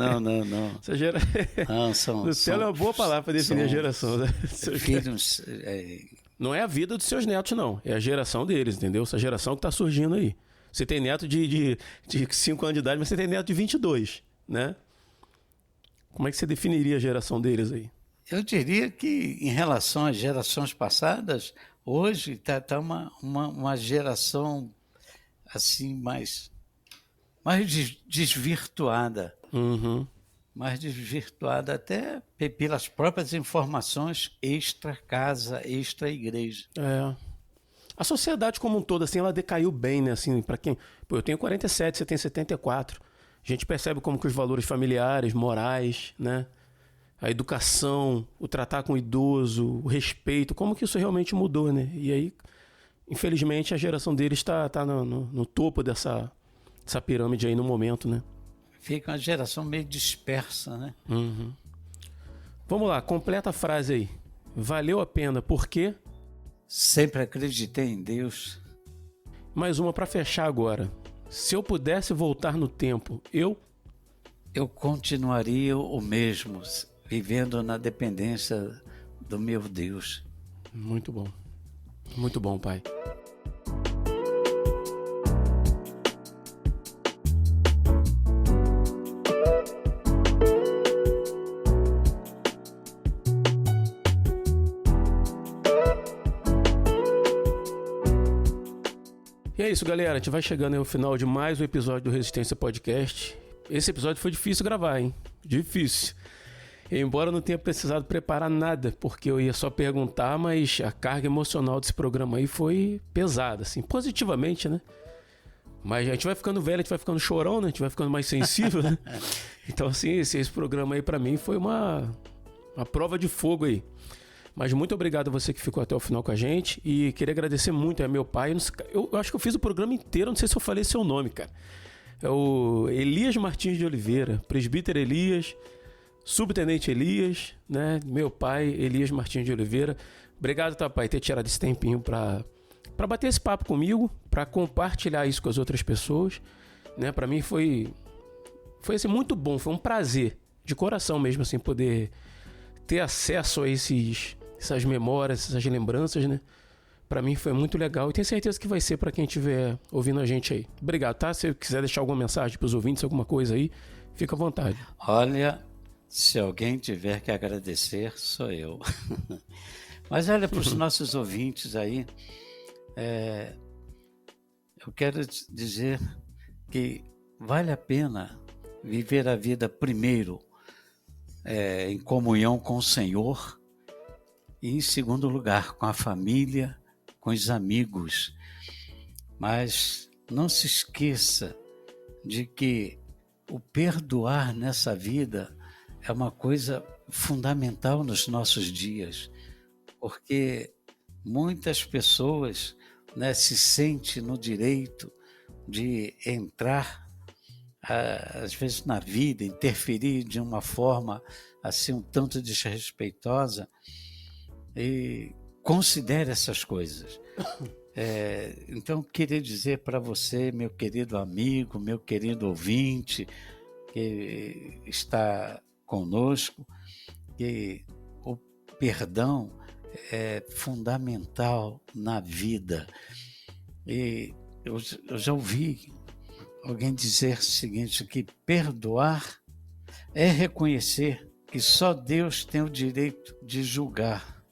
Essa gera... Não, Nutella é uma boa palavra para definir a geração. Né? Filhos, Não é a vida dos seus netos, não. É a geração deles, entendeu? Essa geração que está surgindo aí. Você tem neto de 5 anos de idade, mas você tem neto de 22, né? Como é que você definiria a geração deles aí? Eu diria que, em relação às gerações passadas, hoje está uma geração assim mais desvirtuada. Uhum. Mais desvirtuada até pelas próprias informações extra-casa, extra-igreja. É. A sociedade como um todo, assim, ela decaiu bem, né? Assim, para quem... Pô, eu tenho 47, você tem 74. A gente percebe como que os valores familiares, morais, né? A educação, o tratar com o idoso, o respeito, como que isso realmente mudou, né? E aí, infelizmente, a geração deles está no topo dessa pirâmide aí no momento, né? Fica uma geração meio dispersa, né? Uhum. Vamos lá, completa a frase aí. Valeu a pena, por quê? Sempre acreditei em Deus. Mais uma para fechar agora. Se eu pudesse voltar no tempo, eu continuaria o mesmo, vivendo na dependência do meu Deus. Muito bom. Muito bom, pai. E é isso, galera. A gente vai chegando ao final de mais um episódio do Resistência Podcast. Esse episódio foi difícil gravar, hein? Difícil. Embora eu não tenha precisado preparar nada, porque eu ia só perguntar, mas a carga emocional desse programa aí foi pesada, assim, positivamente, né? Mas a gente vai ficando velho, a gente vai ficando chorão, né? A gente vai ficando mais sensível, né? Então, assim, esse programa aí pra mim foi uma prova de fogo aí. Mas muito obrigado a você que ficou até o final com a gente. E queria agradecer muito a meu pai. Eu acho que eu fiz o programa inteiro, não sei se eu falei seu nome, cara. É o Elias Martins de Oliveira, presbítero Elias, subtenente Elias, né? Meu pai, Elias Martins de Oliveira. Obrigado, tá, pai, ter tirado esse tempinho para bater esse papo comigo, para compartilhar isso com as outras pessoas, né? Para mim foi assim, muito bom, foi um prazer, de coração mesmo, assim, poder ter acesso a essas memórias, essas lembranças, né? Pra mim foi muito legal e tenho certeza que vai ser pra quem estiver ouvindo a gente aí. Obrigado, tá? Se quiser deixar alguma mensagem pros ouvintes, alguma coisa aí, fica à vontade. Olha, se alguém tiver que agradecer, sou eu. Mas olha, para os nossos ouvintes aí, eu quero dizer que vale a pena viver a vida primeiro em comunhão com o Senhor e, em segundo lugar, com a família, com os amigos. Mas não se esqueça de que o perdoar nessa vida é uma coisa fundamental nos nossos dias, porque muitas pessoas, né, se sentem no direito de entrar, às vezes, na vida, interferir de uma forma assim um tanto desrespeitosa, e considere essas coisas. Então, queria dizer para você, meu querido amigo, meu querido ouvinte, que está conosco, que o perdão é fundamental na vida. E eu já ouvi alguém dizer o seguinte, que perdoar é reconhecer que só Deus tem o direito de julgar.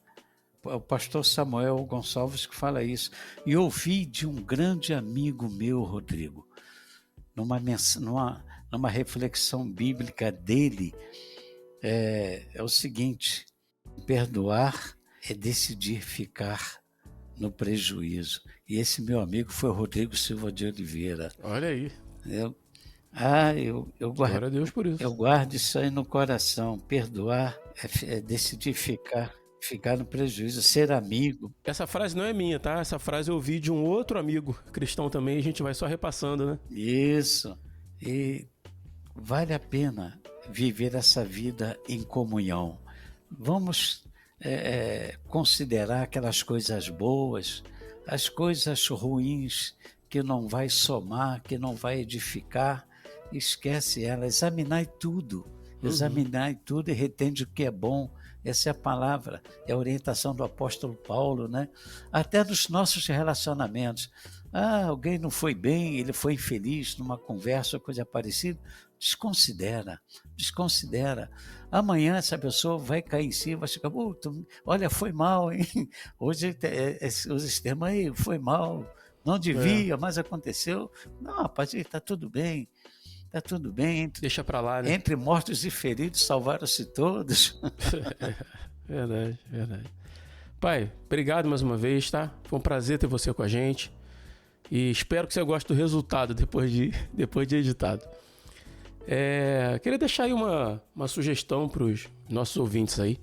O pastor Samuel Gonçalves que fala isso. E ouvi de um grande amigo meu, Rodrigo, numa reflexão bíblica dele, é o seguinte: perdoar é decidir ficar no prejuízo. E esse meu amigo foi o Rodrigo Silva de Oliveira. Olha aí. Eu Glória a Deus por isso. Eu guardo isso aí no coração. Perdoar é decidir ficar no prejuízo, ser amigo. Essa frase não é minha, tá? Essa frase eu ouvi de um outro amigo cristão também, a gente vai só repassando, né? Isso. E vale a pena viver essa vida em comunhão. Vamos considerar aquelas coisas boas, as coisas ruins que não vai somar, que não vai edificar, esquece elas, examinai tudo e retende o que é bom. Essa é a palavra, é a orientação do apóstolo Paulo, né? Até nos nossos relacionamentos. Alguém não foi bem, ele foi infeliz numa conversa ou coisa parecida, desconsidera. Amanhã essa pessoa vai cair em si, vai ficar, olha, foi mal, hein? Hoje usa esse termo aí, foi mal, não devia, mas aconteceu. Não, rapaz, está tudo bem. Está tudo bem. Deixa para lá, né? Entre mortos e feridos salvaram-se todos. Verdade. Pai, obrigado mais uma vez, tá? Foi um prazer ter você com a gente. E espero que você goste do resultado depois de editado. Queria deixar aí uma sugestão para os nossos ouvintes aí.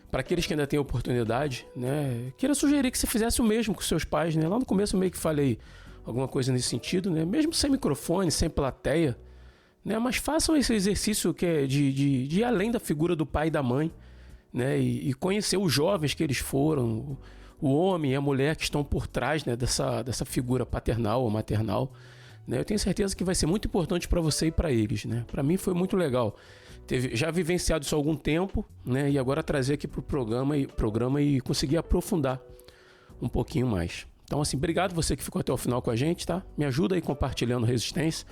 Para aqueles que ainda têm oportunidade, né? Queria sugerir que você fizesse o mesmo com seus pais, né? Lá no começo eu meio que falei alguma coisa nesse sentido, né? Mesmo sem microfone, sem plateia, né? Mas façam esse exercício que é de ir além da figura do pai e da mãe, né? E conhecer os jovens que eles foram, o homem e a mulher que estão por trás, né? dessa figura paternal ou maternal, né? Eu tenho certeza que vai ser muito importante para você e para eles, né? Para mim foi muito legal. Já vivenciado isso há algum tempo, né? E agora trazer aqui para o programa e conseguir aprofundar um pouquinho mais. Então, assim, obrigado você que ficou até o final com a gente, tá? Me ajuda aí compartilhando Resistência,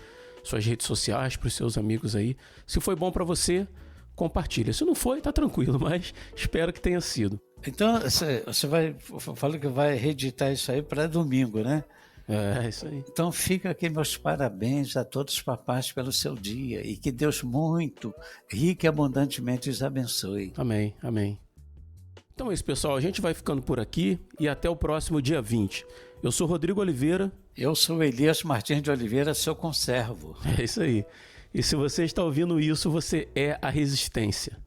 suas redes sociais, para os seus amigos aí. Se foi bom para você, compartilha. Se não foi, tá tranquilo, mas espero que tenha sido. Então, você falou que vai reeditar isso aí para domingo, né? É isso aí. Então fica aqui meus parabéns a todos os papais pelo seu dia e que Deus muito, rico e abundantemente os abençoe. Amém. Então é isso, pessoal. A gente vai ficando por aqui e até o próximo dia 20. Eu sou Rodrigo Oliveira. Eu sou Elias Martins de Oliveira, seu conservo. É isso aí. E se você está ouvindo isso, você é a Resistência.